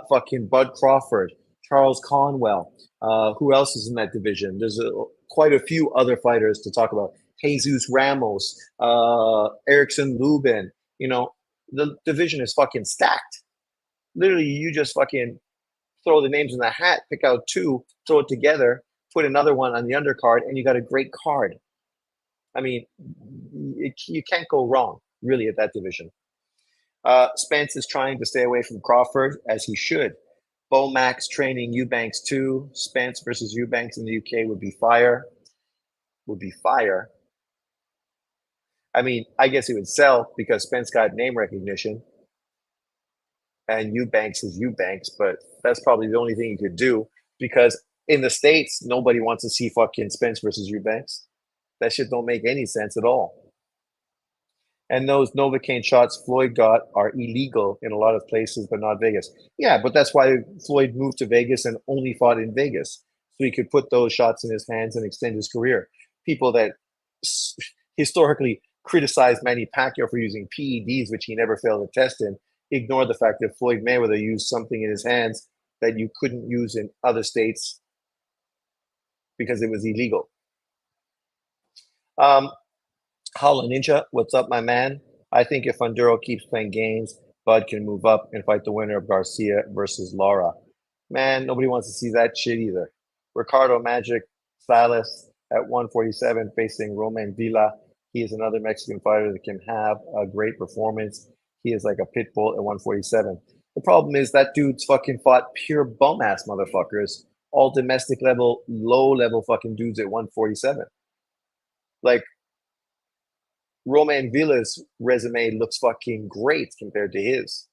fucking Bud Crawford, Charles Conwell. Who else is in that division? There's quite a few other fighters to talk about. Jesus Ramos, Erickson Lubin. You know, the division is fucking stacked. Literally, you just fucking throw the names in the hat, pick out two, throw it together, put another one on the undercard, and you got a great card. I mean, you can't go wrong, really, at that division. Spence is trying to stay away from Crawford, as he should. Bo Max training Eubanks too. Spence versus Eubanks in the UK would be fire. Would be fire. I mean, I guess it would sell because Spence got name recognition and Eubanks is Eubanks, but that's probably the only thing you could do because in the States, nobody wants to see fucking Spence versus Eubanks. That shit don't make any sense at all. And those Novocaine shots Floyd got are illegal in a lot of places, but not Vegas. Yeah, but that's why Floyd moved to Vegas and only fought in Vegas. So he could put those shots in his hands and extend his career. People that historically criticized Manny Pacquiao for using PEDs, which he never failed to test in, ignore the fact that Floyd Mayweather used something in his hands that you couldn't use in other states because it was illegal. Hollow Ninja, what's up, my man? I think if Funduro keeps playing games, Bud can move up and fight the winner of Garcia versus Lara. Man, nobody wants to see that shit either. Ricardo Magic Salas at 147 facing Roman Villa. He is another Mexican fighter that can have a great performance. He is like a pit bull at 147. The problem is that dude's fucking fought pure bum ass motherfuckers, all domestic level, low level fucking dudes at 147. Like Roman Villa's resume looks fucking great compared to his,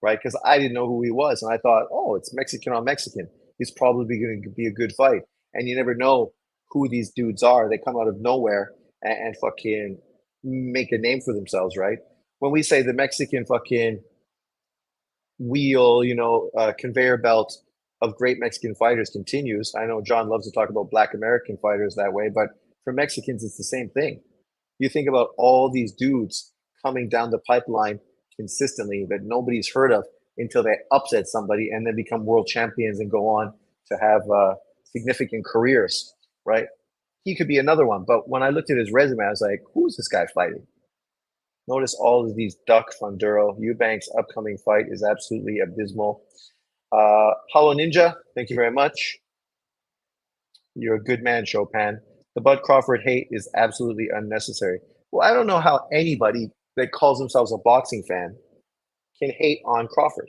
right? Because I didn't know who he was, and I thought, oh, it's Mexican on Mexican. It's probably going to be a good fight, and you never know who these dudes are. They come out of nowhere and fucking make a name for themselves, right? When we say the Mexican fucking wheel, conveyor belt of great Mexican fighters continues. I know John loves to talk about Black American fighters that way, but for Mexicans, it's the same thing. You think about all these dudes coming down the pipeline consistently that nobody's heard of until they upset somebody and then become world champions and go on to have significant careers, right? He could be another one. But when I looked at his resume, I was like, who's this guy fighting? Notice all of these Duck Funduro. Eubanks' upcoming fight is absolutely abysmal. Hollow Ninja, thank you very much. You're a good man, Chopin. The Bud Crawford hate is absolutely unnecessary. Well, I don't know how anybody that calls themselves a boxing fan can hate on Crawford.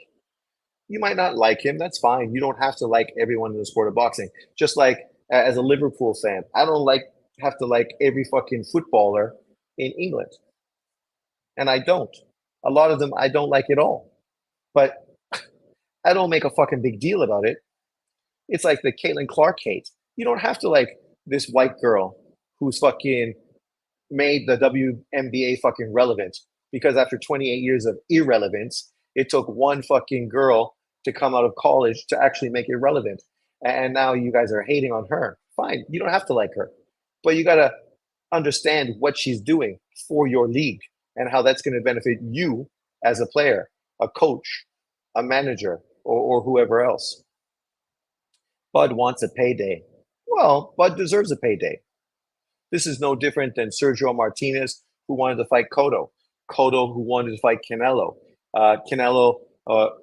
You might not like him. That's fine. You don't have to like everyone in the sport of boxing. Just like as a Liverpool fan, I don't have to like every fucking footballer in England. And I don't. A lot of them I don't like at all. But I don't make a fucking big deal about it. It's like the Caitlin Clark hate. You don't have to like this white girl who's fucking made the WNBA fucking relevant because after 28 years of irrelevance, it took one fucking girl to come out of college to actually make it relevant. And now you guys are hating on her. Fine. You don't have to like her, but you got to understand what she's doing for your league and how that's going to benefit you as a player, a coach, a manager, or whoever else. Bud wants a payday. Well, Bud deserves a payday. This is no different than Sergio Martinez, who wanted to fight Cotto, who wanted to fight Canelo, Canelo,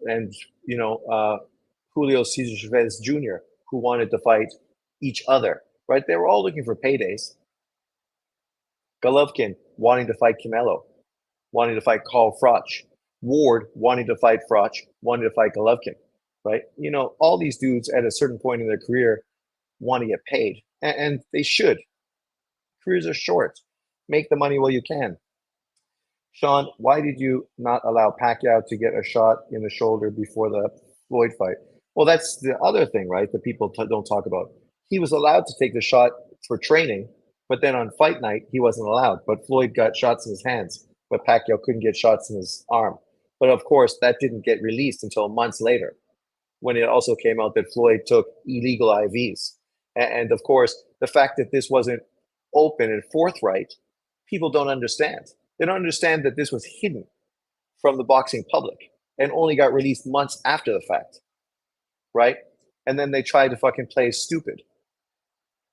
and you know Julio Cesar Chavez Jr., who wanted to fight each other. Right? They were all looking for paydays. Golovkin wanting to fight Canelo, wanting to fight Carl Froch. Ward wanting to fight Froch, wanting to fight Golovkin. Right? You know, all these dudes at a certain point in their career want to get paid, and they should. Careers are short. Make the money while you can. Sean, why did you not allow Pacquiao to get a shot in the shoulder before the Floyd fight? Well, that's the other thing, right? That people don't talk about. He was allowed to take the shot for training, but then on fight night, he wasn't allowed. But Floyd got shots in his hands, but Pacquiao couldn't get shots in his arm. But of course, that didn't get released until months later, when it also came out that Floyd took illegal IVs. And of course, the fact that this wasn't open and forthright, people don't understand. They don't understand that this was hidden from the boxing public and only got released months after the fact, right? And then they tried to fucking play stupid.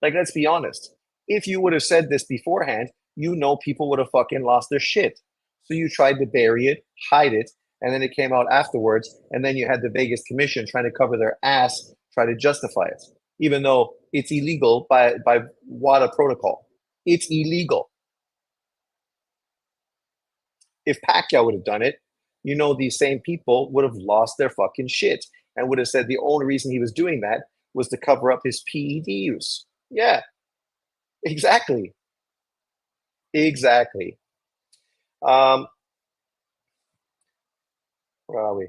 Like, let's be honest. If you would have said this beforehand, you know people would have fucking lost their shit. So you tried to bury it, hide it, and then it came out afterwards, and then you had the Vegas Commission trying to cover their ass, try to justify it, even though it's illegal by WADA protocol. It's illegal. If Pacquiao would have done it, you know, these same people would have lost their fucking shit and would have said the only reason he was doing that was to cover up his PED use. Yeah, exactly. Exactly. Um, where are we?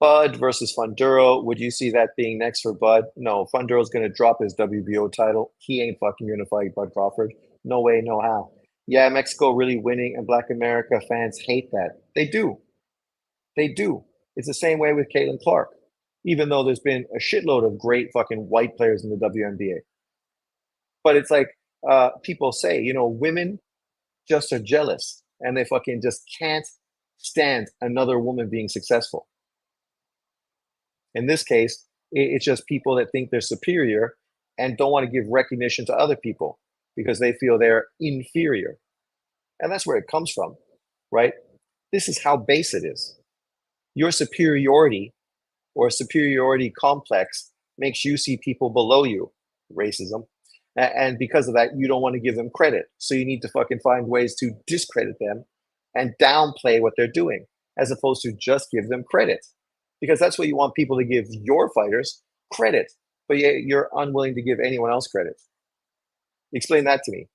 Bud versus Funduro. Would you see that being next for Bud? No, Funduro's going to drop his WBO title. He ain't fucking going to fight Bud Crawford. No way, no how. Yeah, Mexico really winning, and Black America fans hate that. They do. They do. It's the same way with Caitlin Clark, even though there's been a shitload of great fucking white players in the WNBA. But it's like people say, you know, women just are jealous and they fucking just can't stand another woman being successful. In this case, it's just people that think they're superior and don't want to give recognition to other people because they feel they're inferior. And that's where it comes from, right? This is how base it is. Your superiority or superiority complex makes you see people below you, racism. And because of that, you don't want to give them credit. So you need to fucking find ways to discredit them and downplay what they're doing, as opposed to just give them credit. Because that's what you want people to give your fighters, credit. But you're unwilling to give anyone else credit. Explain that to me.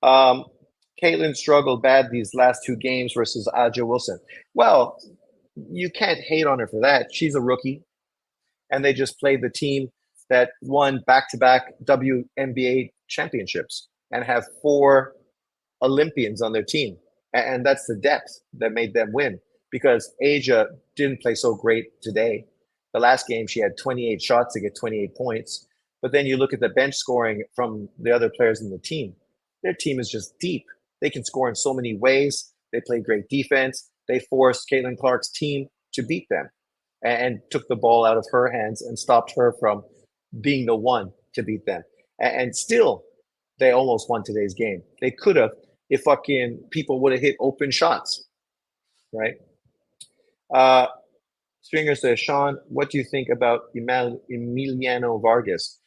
Caitlin struggled bad these last two games versus Aja Wilson. Well, you can't hate on her for that. She's a rookie, and they just played the team that won back-to-back WNBA championships and have 4 Olympians on their team. And that's the depth that made them win, because Asia didn't play so great today. The last game, she had 28 shots to get 28 points. But then you look at the bench scoring from the other players in the team. Their team is just deep. They can score in so many ways. They play great defense. They forced Caitlin Clark's team to beat them and took the ball out of her hands and stopped her from being the one to beat them. And still, they almost won today's game. They could have if fucking people would have hit open shots, right? Stringer says, Sean, what do you think about Emiliano Vargas?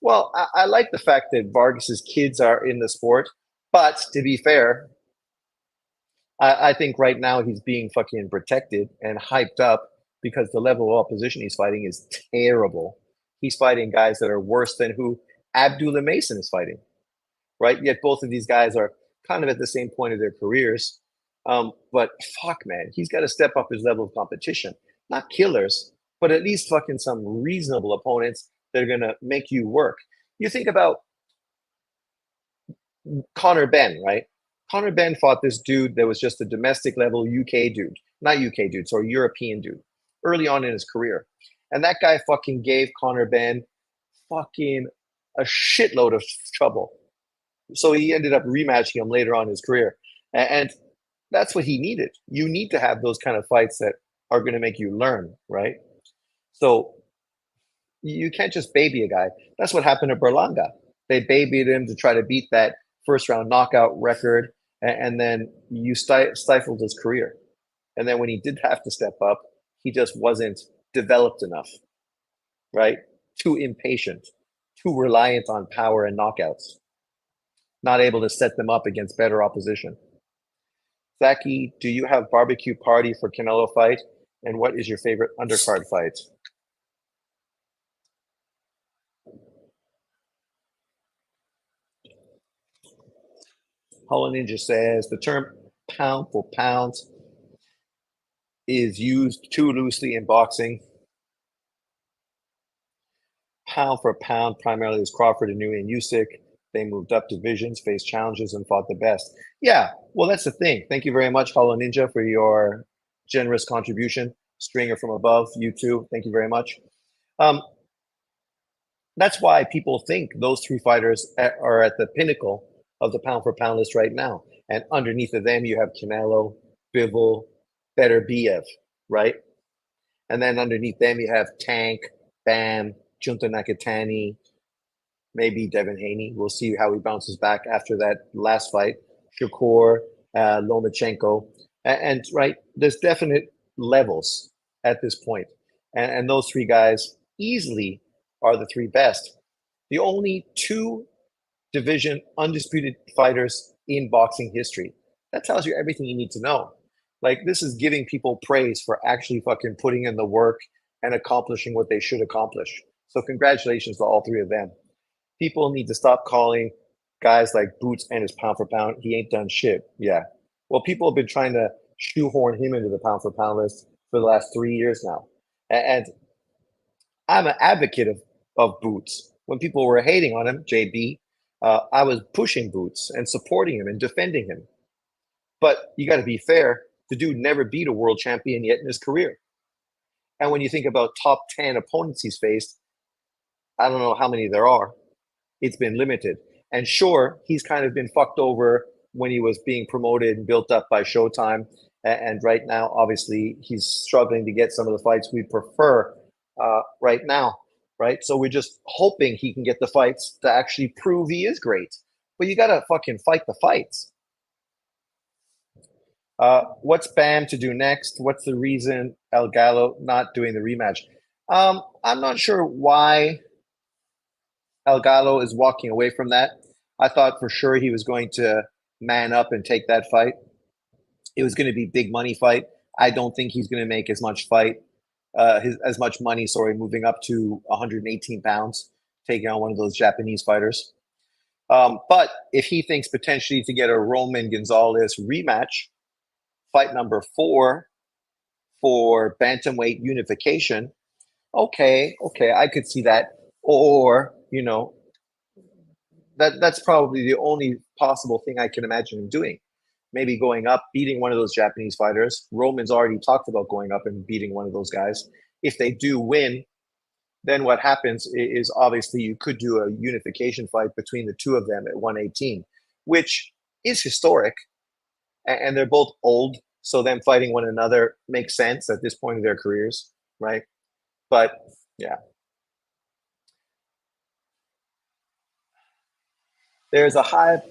Well, I like the fact that Vargas's kids are in the sport, but to be fair, I think right now he's being fucking protected and hyped up because the level of opposition he's fighting is terrible. He's fighting guys that are worse than who Abdullah Mason is fighting, right? Yet both of these guys are kind of at the same point of their careers. But fuck, man, he's got to step up his level of competition. Not killers, but at least fucking some reasonable opponents that are going to make you work. You think about Conor Benn, right? Conor Benn fought this dude that was just a domestic level UK dude, not UK dude, sorry, European dude, early on in his career. And that guy fucking gave Conor Benn fucking a shitload of trouble. So he ended up rematching him later on in his career. And that's what he needed. You need to have those kind of fights that are going to make you learn, right? So you can't just baby a guy. That's what happened to Berlanga. They babied him to try to beat that first round knockout record, and then you stifled his career. And then when he did have to step up, he just wasn't developed enough, right? Too impatient, too reliant on power and knockouts, not able to set them up against better opposition. Zaki, do you have barbecue party for Canelo fight? And what is your favorite undercard fight? Hollow Ninja says the term pound for pound is used too loosely in boxing. Pound for pound primarily is Crawford and Newey and Usyk. They moved up divisions, faced challenges, and fought the best. Yeah, well, that's the thing. Thank you very much, Hollow Ninja, for your generous contribution. Stringer from above, you too. Thank you very much. Um, that's why people think those three fighters are at the pinnacle of the pound for pound list right now. And underneath of them, you have Canelo, Bivol, Beterbiev, right? And then underneath them, you have Tank, Bam, Junta Nakatani, maybe Devin Haney. We'll see how he bounces back after that last fight. Shakur, Lomachenko. And right, there's definite levels at this point. And those three guys easily are the three best. The only two division undisputed fighters in boxing history. That tells you everything you need to know. Like, this is giving people praise for actually fucking putting in the work and accomplishing what they should accomplish. So congratulations to all three of them. People need to stop calling guys like Boots and his pound for pound. He ain't done shit. Yeah. Well, people have been trying to shoehorn him into the pound for pound list for the last 3 years now. And I'm an advocate of Boots. When people were hating on him, JB, I was pushing Boots and supporting him and defending him. But you got to be fair. The dude never beat a world champion yet in his career. And when you think about top 10 opponents he's faced, I don't know how many there are. It's been limited. And sure, he's kind of been fucked over when he was being promoted and built up by Showtime. And right now, obviously, he's struggling to get some of the fights we prefer right now, right? So we're just hoping he can get the fights to actually prove he is great. But you got to fucking fight the fights. What's Bam to do next? What's the reason El Gallo not doing the rematch? I'm not sure why El Gallo is walking away from that. I thought for sure he was going to man up and take that fight. It was going to be big money fight. I don't think he's going to make as much money. Sorry, moving up to 118 pounds, taking on one of those Japanese fighters. But if he thinks potentially to get a Roman Gonzalez rematch, fight number 4 for bantamweight unification, okay, I could see that. Or, that's probably the only possible thing I can imagine him doing. Maybe going up, beating one of those Japanese fighters. Roman's already talked about going up and beating one of those guys. If they do win, then what happens is obviously you could do a unification fight between the two of them at 118, which is historic. And they're both old, so them fighting one another makes sense at this point in their careers, right? But yeah. There's a high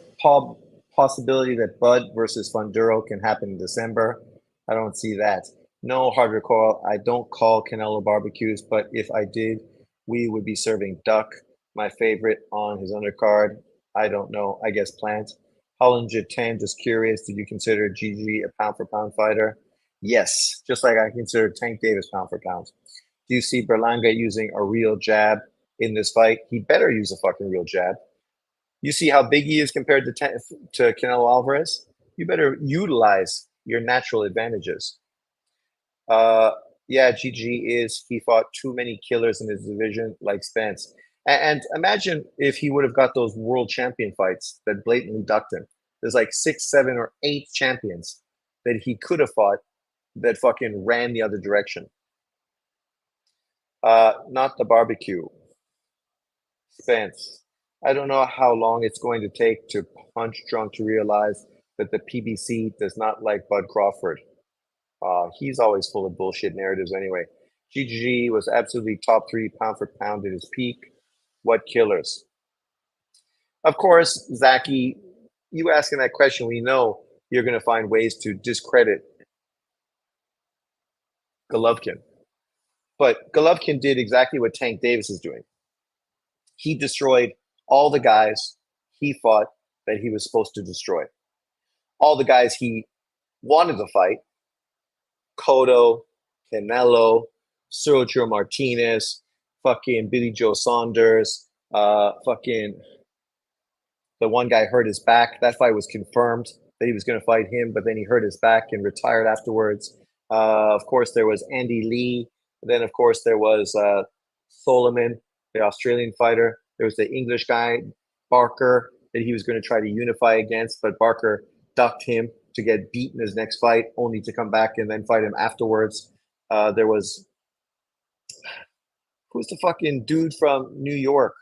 possibility that Bud versus Funduro can happen in December. I don't see that. No, hard recall. I don't call Canelo barbecues, but if I did, we would be serving duck. My favorite on his undercard. I don't know. I guess plant. Hollinger 10, just curious. Did you consider GG a pound for pound fighter? Yes, just like I consider Tank Davis pound for pound. Do you see Berlanga using a real jab in this fight? He better use a fucking real jab. You see how big he is compared to Canelo Alvarez? You better utilize your natural advantages. Uh, yeah, GG is he fought too many killers in his division, like Spence. And imagine if he would have got those world champion fights that blatantly ducked him. There's like 6, 7, or 8 champions that he could have fought that fucking ran the other direction. Not the barbecue. Spence. I don't know how long it's going to take to Punch Drunk to realize that the PBC does not like Bud Crawford. He's always full of bullshit narratives anyway. GGG was absolutely top three pound for pound at his peak. What killers? Of course, Zaki, you asking that question, we know you're going to find ways to discredit Golovkin. But Golovkin did exactly what Tank Davis is doing. He destroyed all the guys he fought that he was supposed to destroy. All the guys he wanted to fight, Cotto, Canelo, Sergio Martinez, fucking Billy Joe Saunders, fucking the one guy hurt his back. That fight was confirmed that he was going to fight him, but then he hurt his back and retired afterwards. Of course, there was Andy Lee. Then, of course, there was Solomon, the Australian fighter. There was the English guy, Barker, that he was going to try to unify against, but Barker ducked him to get beaten his next fight, only to come back and then fight him afterwards. There was who's the fucking dude from New York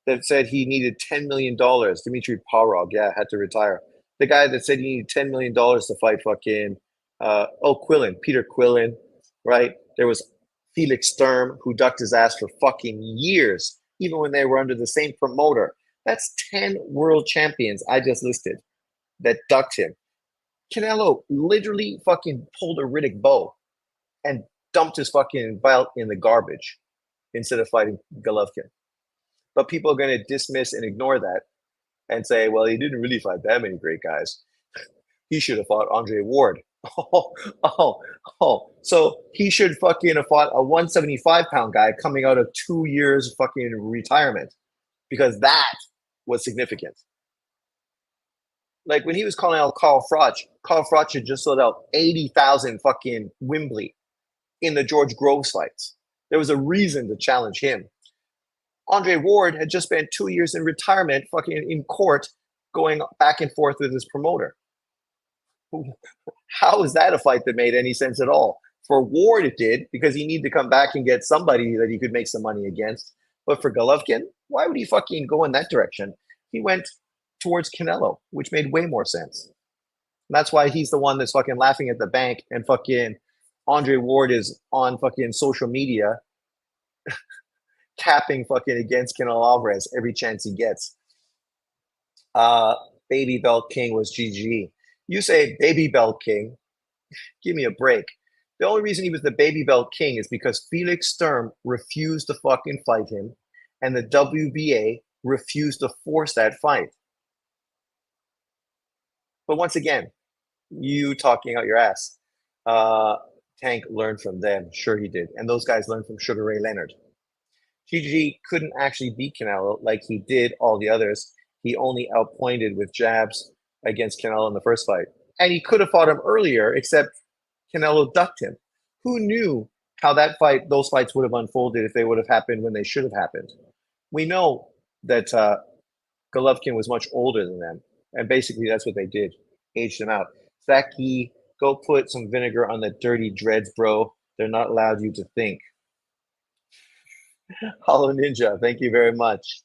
that said he needed $10 million? Dmitry Parov, yeah, had to retire. The guy that said he needed $10 million to fight fucking Quillen, Peter Quillen, right? There was Felix Sturm, who ducked his ass for fucking years, even when they were under the same promoter. That's 10 world champions I just listed that ducked him. Canelo literally fucking pulled a Riddick Bowe and dumped his fucking belt in the garbage instead of fighting Golovkin. But people are going to dismiss and ignore that and say, well, he didn't really fight that many great guys. He should have fought Andre Ward. So he should fucking have fought a 175-pound guy coming out of 2 years fucking retirement, because that was significant. Like when he was calling out Carl Froch had just sold out 80,000 fucking Wembley in the George Groves fights. There was a reason to challenge him. Andre Ward had just spent 2 years in retirement, fucking in court, going back and forth with his promoter. How is that a fight that made any sense at all? For Ward, it did, because he needed to come back and get somebody that he could make some money against. But for Golovkin, why would he fucking go in that direction? He went towards Canelo, which made way more sense. And that's why he's the one that's fucking laughing at the bank, and fucking Andre Ward is on fucking social media capping fucking against Canelo Alvarez every chance he gets. Baby Belt King was GG. You say Baby Belt King, give me a break. The only reason he was the Baby Belt King is because Felix Sturm refused to fucking fight him, and the WBA refused to force that fight. But once again, you talking out your ass. Tank learned from them. Sure he did. And those guys learned from Sugar Ray Leonard. GG couldn't actually beat Canelo like he did all the others. He only outpointed with jabs against Canelo in the first fight. And he could have fought him earlier, except Canelo ducked him. Who knew how those fights would have unfolded if they would have happened when they should have happened? We know that Golovkin was much older than them. And basically that's what they did. Aged him out. Zaki, go put some vinegar on the dirty dreads, bro. They're not allowed you to think. Hollow Ninja, thank you very much.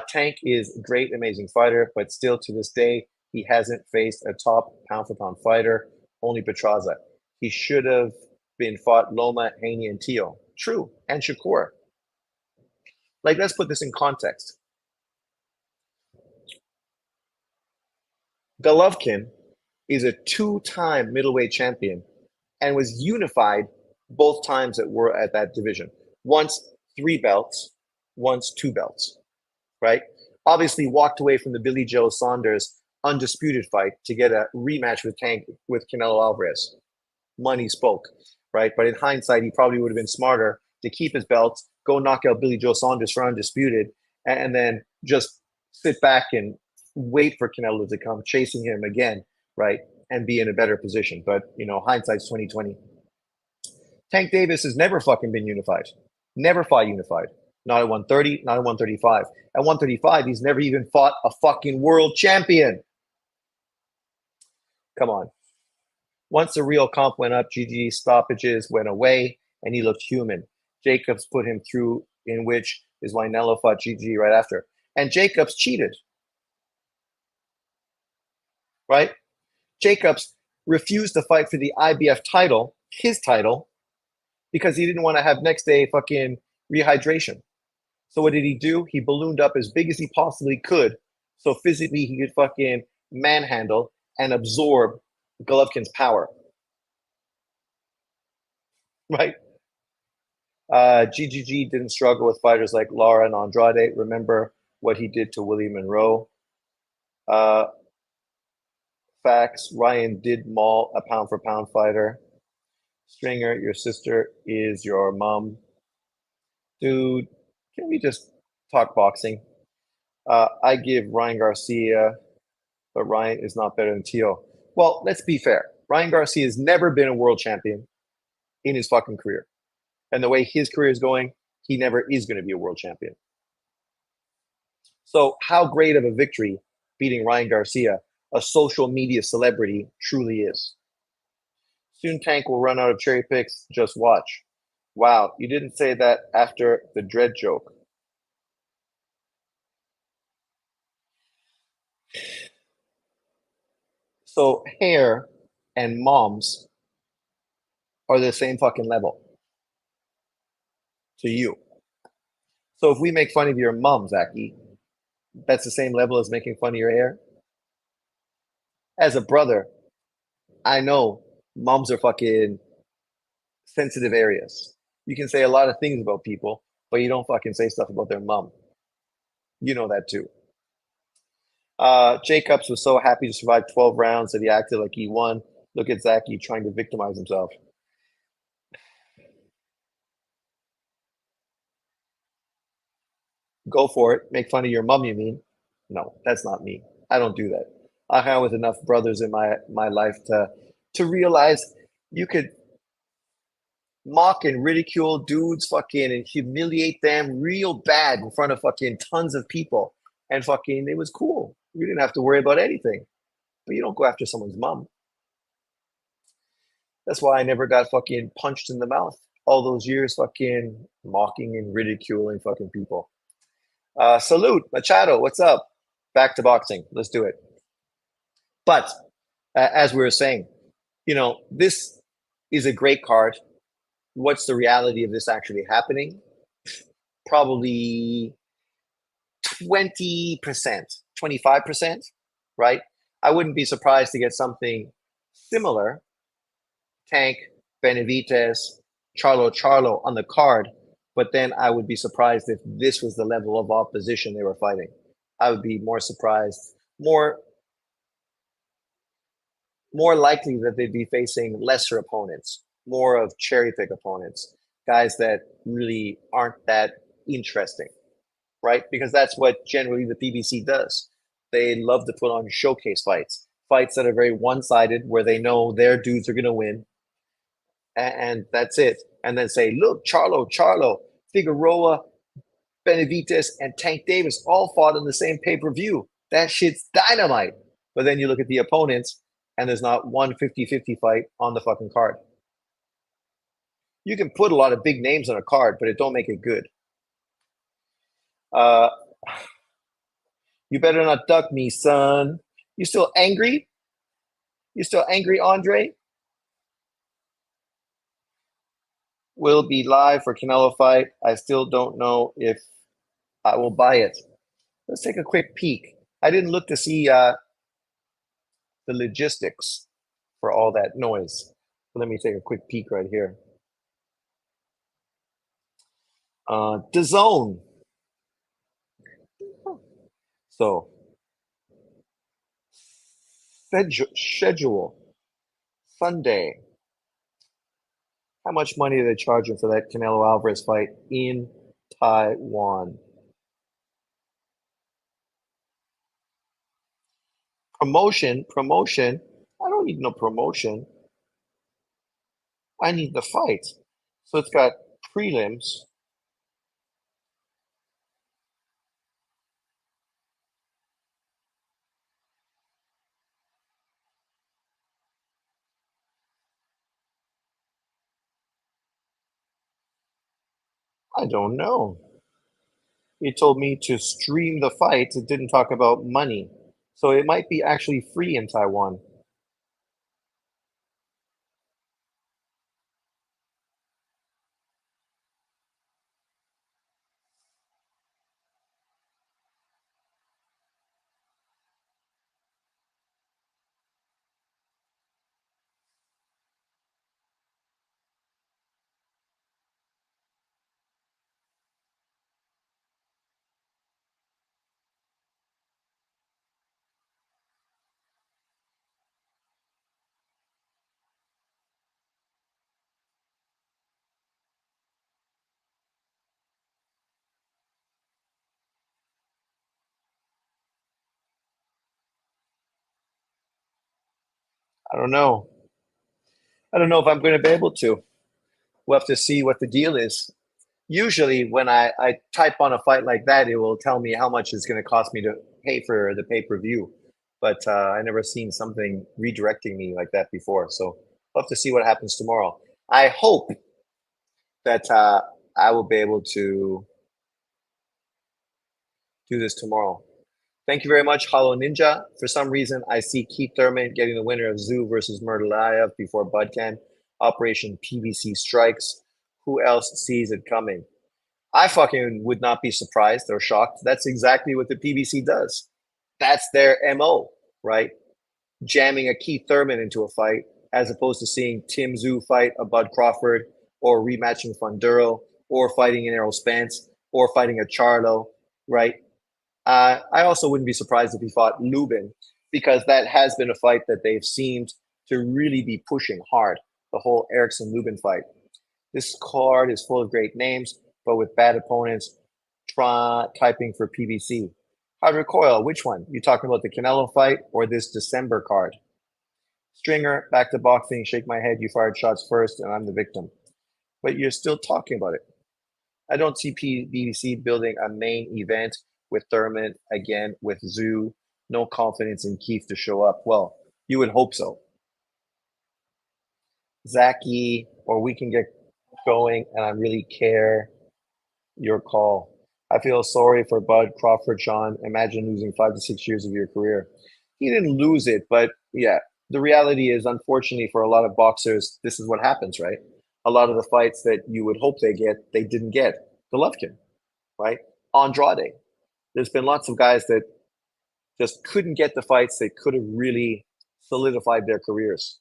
Tank is a great, amazing fighter, but still to this day, he hasn't faced a top pound-for-pound fighter, only Petraza. He should have been fought Loma, Haney, and Teo. True, and Shakur. Like, let's put this in context. Golovkin is a two-time middleweight champion and was unified both times that were at that division. Once 3 belts, once 2 belts, right? Obviously walked away from the Billy Joe Saunders undisputed fight to get a rematch with Canelo Alvarez. Money spoke, right? But in hindsight, he probably would have been smarter to keep his belts, go knock out Billy Joe Saunders for undisputed, and then just sit back and wait for Canelo to come chasing him again, right? And be in a better position. But, hindsight's 2020. Tank Davis has never fucking been unified. Never fought unified. Not at 130, not at 135. At 135, he's never even fought a fucking world champion. Come on. Once the real comp went up, GG stoppages went away, and he looked human. Jacobs put him through, in which is why Nello fought GG right after. And Jacobs cheated, right? Jacobs refused to fight for the IBF title, his title, because he didn't want to have next day fucking rehydration. So what did he do? He ballooned up as big as he possibly could, so physically he could fucking manhandle and absorb Golovkin's power, right? GGG didn't struggle with fighters like Lara and Andrade. Remember what he did to Willie Monroe. Uh, Facts. Ryan did maul a pound for pound fighter. Stringer, your sister is your mom. Dude, can we just talk boxing? I give Ryan Garcia, but Ryan is not better than Tio. Well, let's be fair. Ryan Garcia has never been a world champion in his fucking career. And the way his career is going, he never is going to be a world champion. So, how great of a victory beating Ryan Garcia, a social media celebrity, truly is. Soon Tank will run out of cherry picks. Just watch. Wow, you didn't say that after the dread joke. So, hair and moms are the same fucking level to you. So, if we make fun of your mom, Zaki, that's the same level as making fun of your hair. As a brother, I know moms are fucking sensitive areas. You can say a lot of things about people, but you don't fucking say stuff about their mom. You know that too. Jacobs was so happy to survive 12 rounds that he acted like he won. Look at Zaki trying to victimize himself. Go for it. Make fun of your mom, you mean? No, that's not me. I don't do that. I hang with enough brothers in my life to realize you could mock and ridicule dudes fucking and humiliate them real bad in front of fucking tons of people. And fucking it was cool. You didn't have to worry about anything. But you don't go after someone's mom. That's why I never got fucking punched in the mouth all those years fucking mocking and ridiculing fucking people. Salute, Machado, what's up? Back to boxing. Let's do it. But as we were saying, this is a great card. What's the reality of this actually happening? Probably 20%, 25%, right? I wouldn't be surprised to get something similar. Tank, Benavides, Charlo on the card, but then I would be surprised if this was the level of opposition they were fighting. I would be more surprised, more likely that they'd be facing lesser opponents, more of cherry pick opponents, guys that really aren't that interesting, right? Because that's what generally the PBC does. They love to put on showcase fights, fights that are very one sided, where they know their dudes are going to win, and that's it. And then say, look, Charlo, Figueroa, Benavides, and Tank Davis all fought in the same pay per view. That shit's dynamite. But then you look at the opponents, and there's not one 50-50 fight on the fucking card. You can put a lot of big names on a card, but it don't make it good. Uh, you better not duck me, son. You still angry? You still angry, Andre? Will be live for Canelo fight. I still don't know if I will buy it. Let's take a quick peek. I didn't look to see the logistics for all that noise. Let me take a quick peek right here. The zone. So schedule Sunday. How much money are they charging for that Canelo Alvarez fight in Taiwan? Promotion. I don't need no promotion. I need the fight. So it's got prelims. I don't know. It told me to stream the fight. It didn't talk about money. So it might be actually free in Taiwan. I don't know. I don't know if I'm going to be able to. We'll have to see what the deal is. Usually, when I type on a fight like that, it will tell me how much it's going to cost me to pay for the pay-per-view. But I never seen something redirecting me like that before. So we'll have to see what happens tomorrow. I hope that I will be able to do this tomorrow. Thank you very much, Hollow Ninja. For some reason, I see Keith Thurman getting the winner of Zoo versus Murdalayev before Bud can. Operation PBC strikes. Who else sees it coming? I fucking would not be surprised or shocked. That's exactly what the PBC does. That's their MO, right? Jamming a Keith Thurman into a fight as opposed to seeing Tim Zoo fight a Bud Crawford or rematching Funduro or fighting an Errol Spence or fighting a Charlo, right? I also wouldn't be surprised if he fought Lubin because that has been a fight that they've seemed to really be pushing hard, the whole Erickson Lubin fight. This card is full of great names, but with bad opponents. Try typing for PBC. Hard recoil, which one? You talking about the Canelo fight or this December card? Stringer, back to boxing, shake my head. You fired shots first, and I'm the victim. But you're still talking about it. I don't see BBC building a main event with Thurman again with Zoo. No confidence in Keith to show up. Well, you would hope so. Zaki, or we can get going, and I really care. Your call. I feel sorry for Bud Crawford, Sean. Imagine losing 5 to 6 years of your career. He didn't lose it, but yeah, the reality is, unfortunately, for a lot of boxers, this is what happens, right? A lot of the fights that you would hope they get, they didn't get. Golovkin, right? Andrade. There's been lots of guys that just couldn't get the fights that could have really solidified their careers.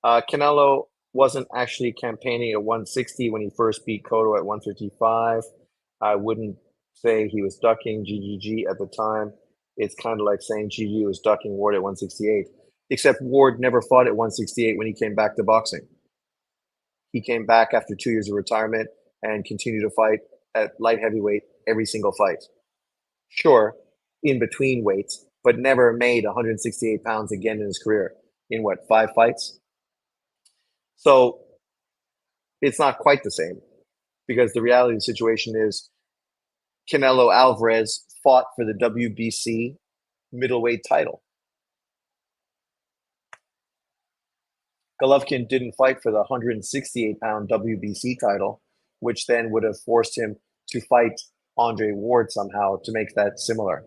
Canelo wasn't actually campaigning at 160 when he first beat Cotto at 155. I wouldn't say he was ducking GGG at the time. It's kind of like saying GG was ducking Ward at 168, except Ward never fought at 168 when he came back to boxing. He came back after 2 years of retirement and continued to fight at light heavyweight every single fight. Sure, in between weights, but never made 168 pounds again in his career. In what, 5 fights? So it's not quite the same because the reality of the situation is Canelo Alvarez fought for the WBC middleweight title. Golovkin didn't fight for the 168-pound WBC title, which then would have forced him to fight Andre Ward somehow to make that similar.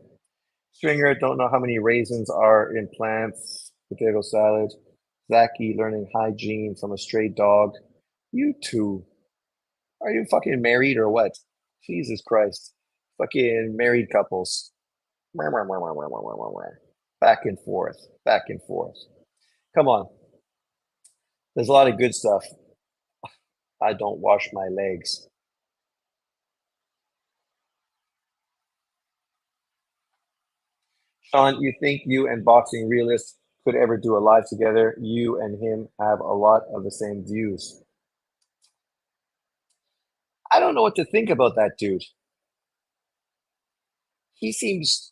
Stringer, don't know how many raisins are in plants, potato salad. Zaki learning hygiene from a stray dog. You two. Are you fucking married or what? Jesus Christ. Fucking married couples. Back and forth. Back and forth. Come on. There's a lot of good stuff. I don't wash my legs. Sean, you think you and Boxing Realist could ever do a live together? You and him have a lot of the same views. I don't know what to think about that dude. He seems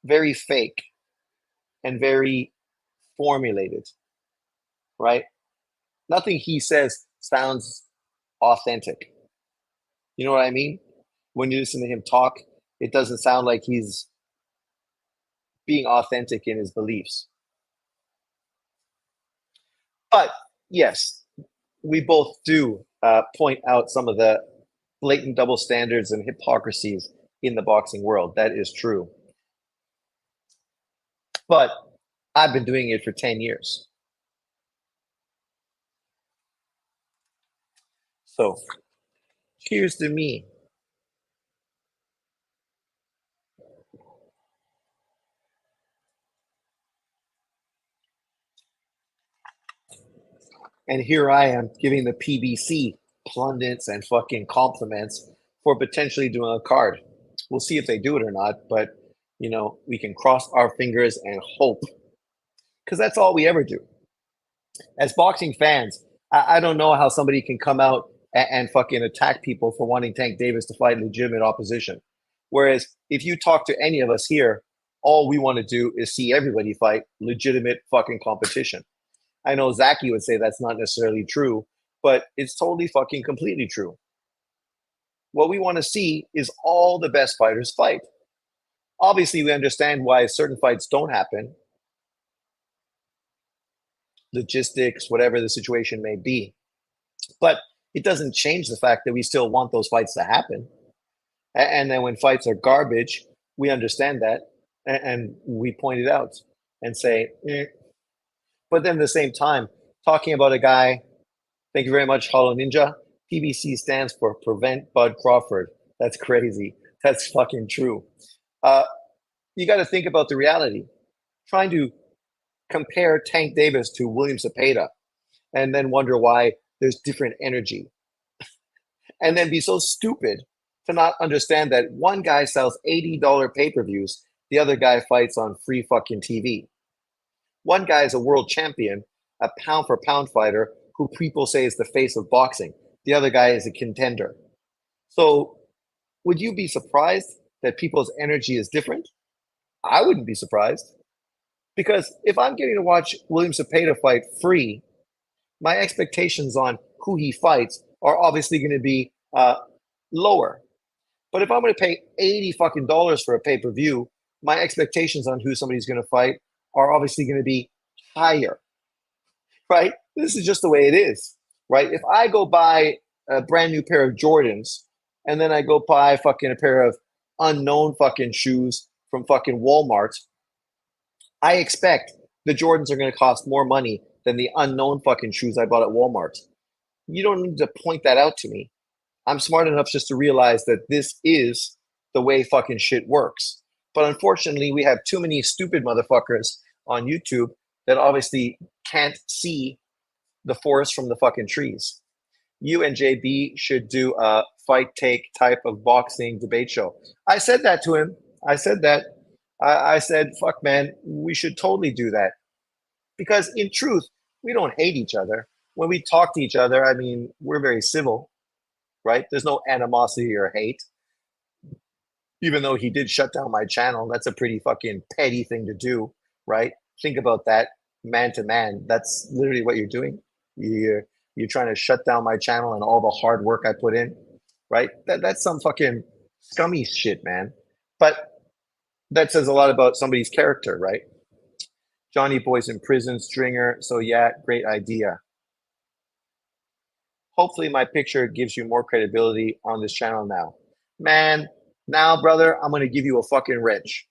very fake and very formulated, right? Nothing he says sounds authentic. You know what I mean? When you listen to him talk, it doesn't sound like he's being authentic in his beliefs. But yes, we both do point out some of the blatant double standards and hypocrisies in the boxing world. That is true. But I've been doing it for 10 years. So cheers to me. And here I am giving the PBC pundits and fucking compliments for potentially doing a card. We'll see if they do it or not, but we can cross our fingers and hope because that's all we ever do. As boxing fans, I don't know how somebody can come out and fucking attack people for wanting Tank Davis to fight legitimate opposition. Whereas if you talk to any of us here, all we want to do is see everybody fight legitimate fucking competition. I know Zachy would say that's not necessarily true, but it's totally fucking completely true. What we want to see is all the best fighters fight. Obviously, we understand why certain fights don't happen, logistics, whatever the situation may be. But it doesn't change the fact that we still want those fights to happen. And then when fights are garbage, we understand that and we point it out and say, eh. But then at the same time, talking about a guy, thank you very much, Hollow Ninja. PBC stands for Prevent Bud Crawford. That's crazy. That's fucking true. You got to think about the reality. Trying to compare Tank Davis to William Cepeda and then wonder why there's different energy. And then be so stupid to not understand that one guy sells $80 pay-per-views, the other guy fights on free fucking TV. One guy is a world champion, a pound for pound fighter who people say is the face of boxing. The other guy is a contender. So would you be surprised that people's energy is different? I wouldn't be surprised. Because if I'm getting to watch William Cepeda fight free, my expectations on who he fights are obviously going to be lower. But if I'm going to pay 80 fucking dollars for a pay-per-view, my expectations on who somebody's going to fight are obviously going to be higher, right? This is just the way it is, right? If I go buy a brand new pair of Jordans and then I go buy fucking a pair of unknown fucking shoes from fucking Walmart, I expect the Jordans are going to cost more money than the unknown fucking shoes I bought at Walmart. You don't need to point that out to me. I'm smart enough just to realize that this is the way fucking shit works. But unfortunately, we have too many stupid motherfuckers on YouTube that obviously can't see the forest from the fucking trees. You and JB should do a fight take type of boxing debate show. I said that to him. I said that. I said, fuck, man, we should totally do that. Because in truth, we don't hate each other. When we talk to each other, I mean, we're very civil, right? There's no animosity or hate. Even though he did shut down my channel, that's a pretty fucking petty thing to do, right? Think about that man to man. That's literally what you're doing. You're trying to shut down my channel and all the hard work I put in, right? That's some fucking scummy shit, man. But that says a lot about somebody's character, right? Johnny Boy's in prison, Stringer. So yeah, great idea. Hopefully my picture gives you more credibility on this channel now. Man, now, brother, I'm going to give you a fucking wrench.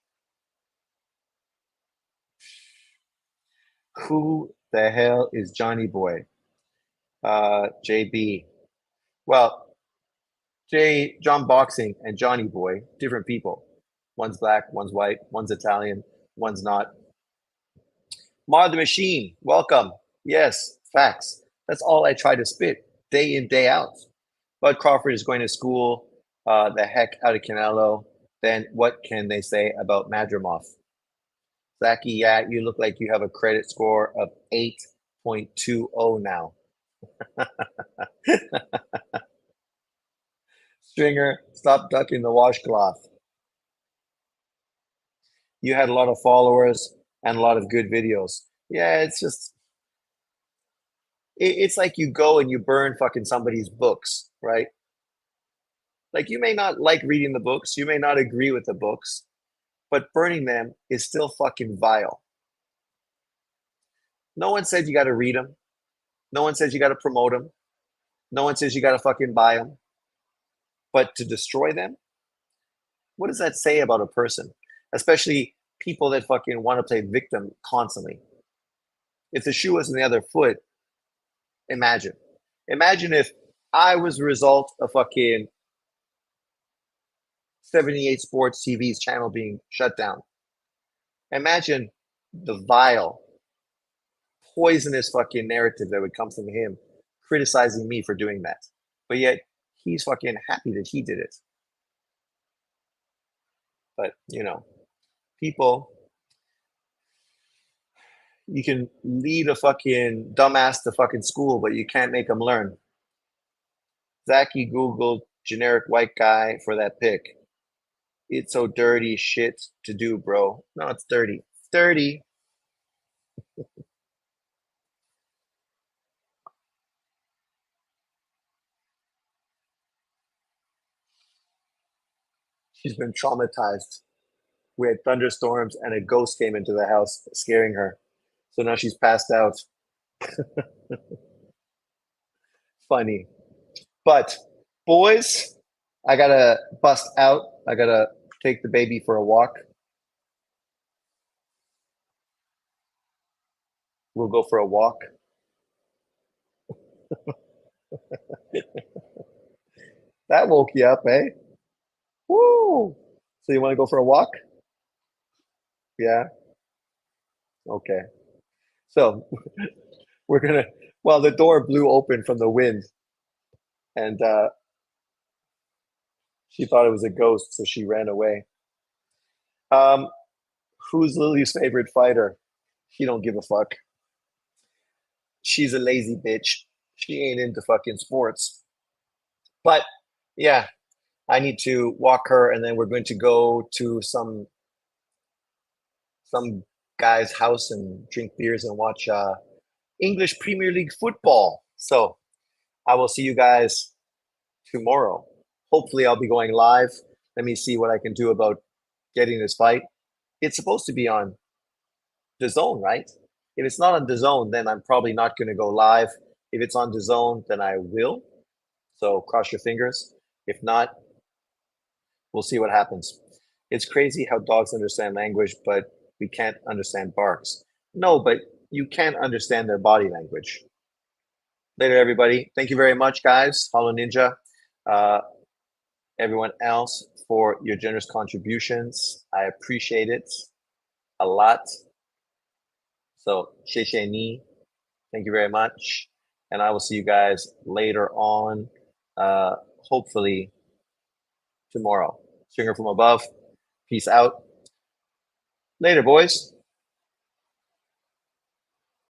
Who the hell is Johnny Boy? JB. Well, John Boxing and Johnny Boy, different people. One's black, one's white, one's Italian, one's not. Mod the Machine, welcome. Yes, facts. That's all I try to spit day in, day out. Bud Crawford is going to school the heck out of Canelo. Then what can they say about Madrimov? Zachy, yeah, you look like you have a credit score of 8.20 now. Stringer, stop ducking the washcloth. You had a lot of followers and a lot of good videos. Yeah, it's just, it's like you go and you burn fucking somebody's books, right? Like you may not like reading the books, you may not agree with the books, but burning them is still fucking vile. No one said you got to read them. No one says you got to promote them. No one says you got to fucking buy them. But to destroy them, what does that say about a person? Especially people that fucking want to play victim constantly. If the shoe was on the other foot, imagine. Imagine if I was the result of fucking 78 Sports TV's channel being shut down. Imagine the vile, poisonous fucking narrative that would come from him criticizing me for doing that. But yet he's fucking happy that he did it. But people, you can lead a fucking dumbass to fucking school, but you can't make them learn. Zachy Googled generic white guy for that pic. It's so dirty shit to do, bro. No, it's dirty. It's dirty. She's been traumatized. We had thunderstorms and a ghost came into the house scaring her. So now she's passed out. Funny. But boys, I gotta bust out. I gotta take the baby for a walk. We'll go for a walk. That woke you up, eh? Woo! So you want to go for a walk? Yeah. Okay. So we're gonna. Well, the door blew open from the wind, and she thought it was a ghost, so she ran away. Um, who's Lily's favorite fighter? She don't give a fuck. She's a lazy bitch. She ain't into fucking sports. But yeah, I need to walk her, and then we're going to go to some guy's house and drink beers and watch English Premier League football. So I will see you guys tomorrow. Hopefully, I'll be going live. Let me see what I can do about getting this fight. It's supposed to be on the zone, right? If it's not on the zone, then I'm probably not going to go live. If it's on the zone, then I will. So cross your fingers. If not, we'll see what happens. It's crazy how dogs understand language, but we can't understand barks. No, but you can't understand their body language. Later, everybody. Thank you very much, guys. Hollow Ninja, uh, everyone else for your generous contributions. I appreciate it a lot. So, 谢谢你. Thank you very much. And I will see you guys later on, hopefully tomorrow. Stringer from above. Peace out. Later, boys.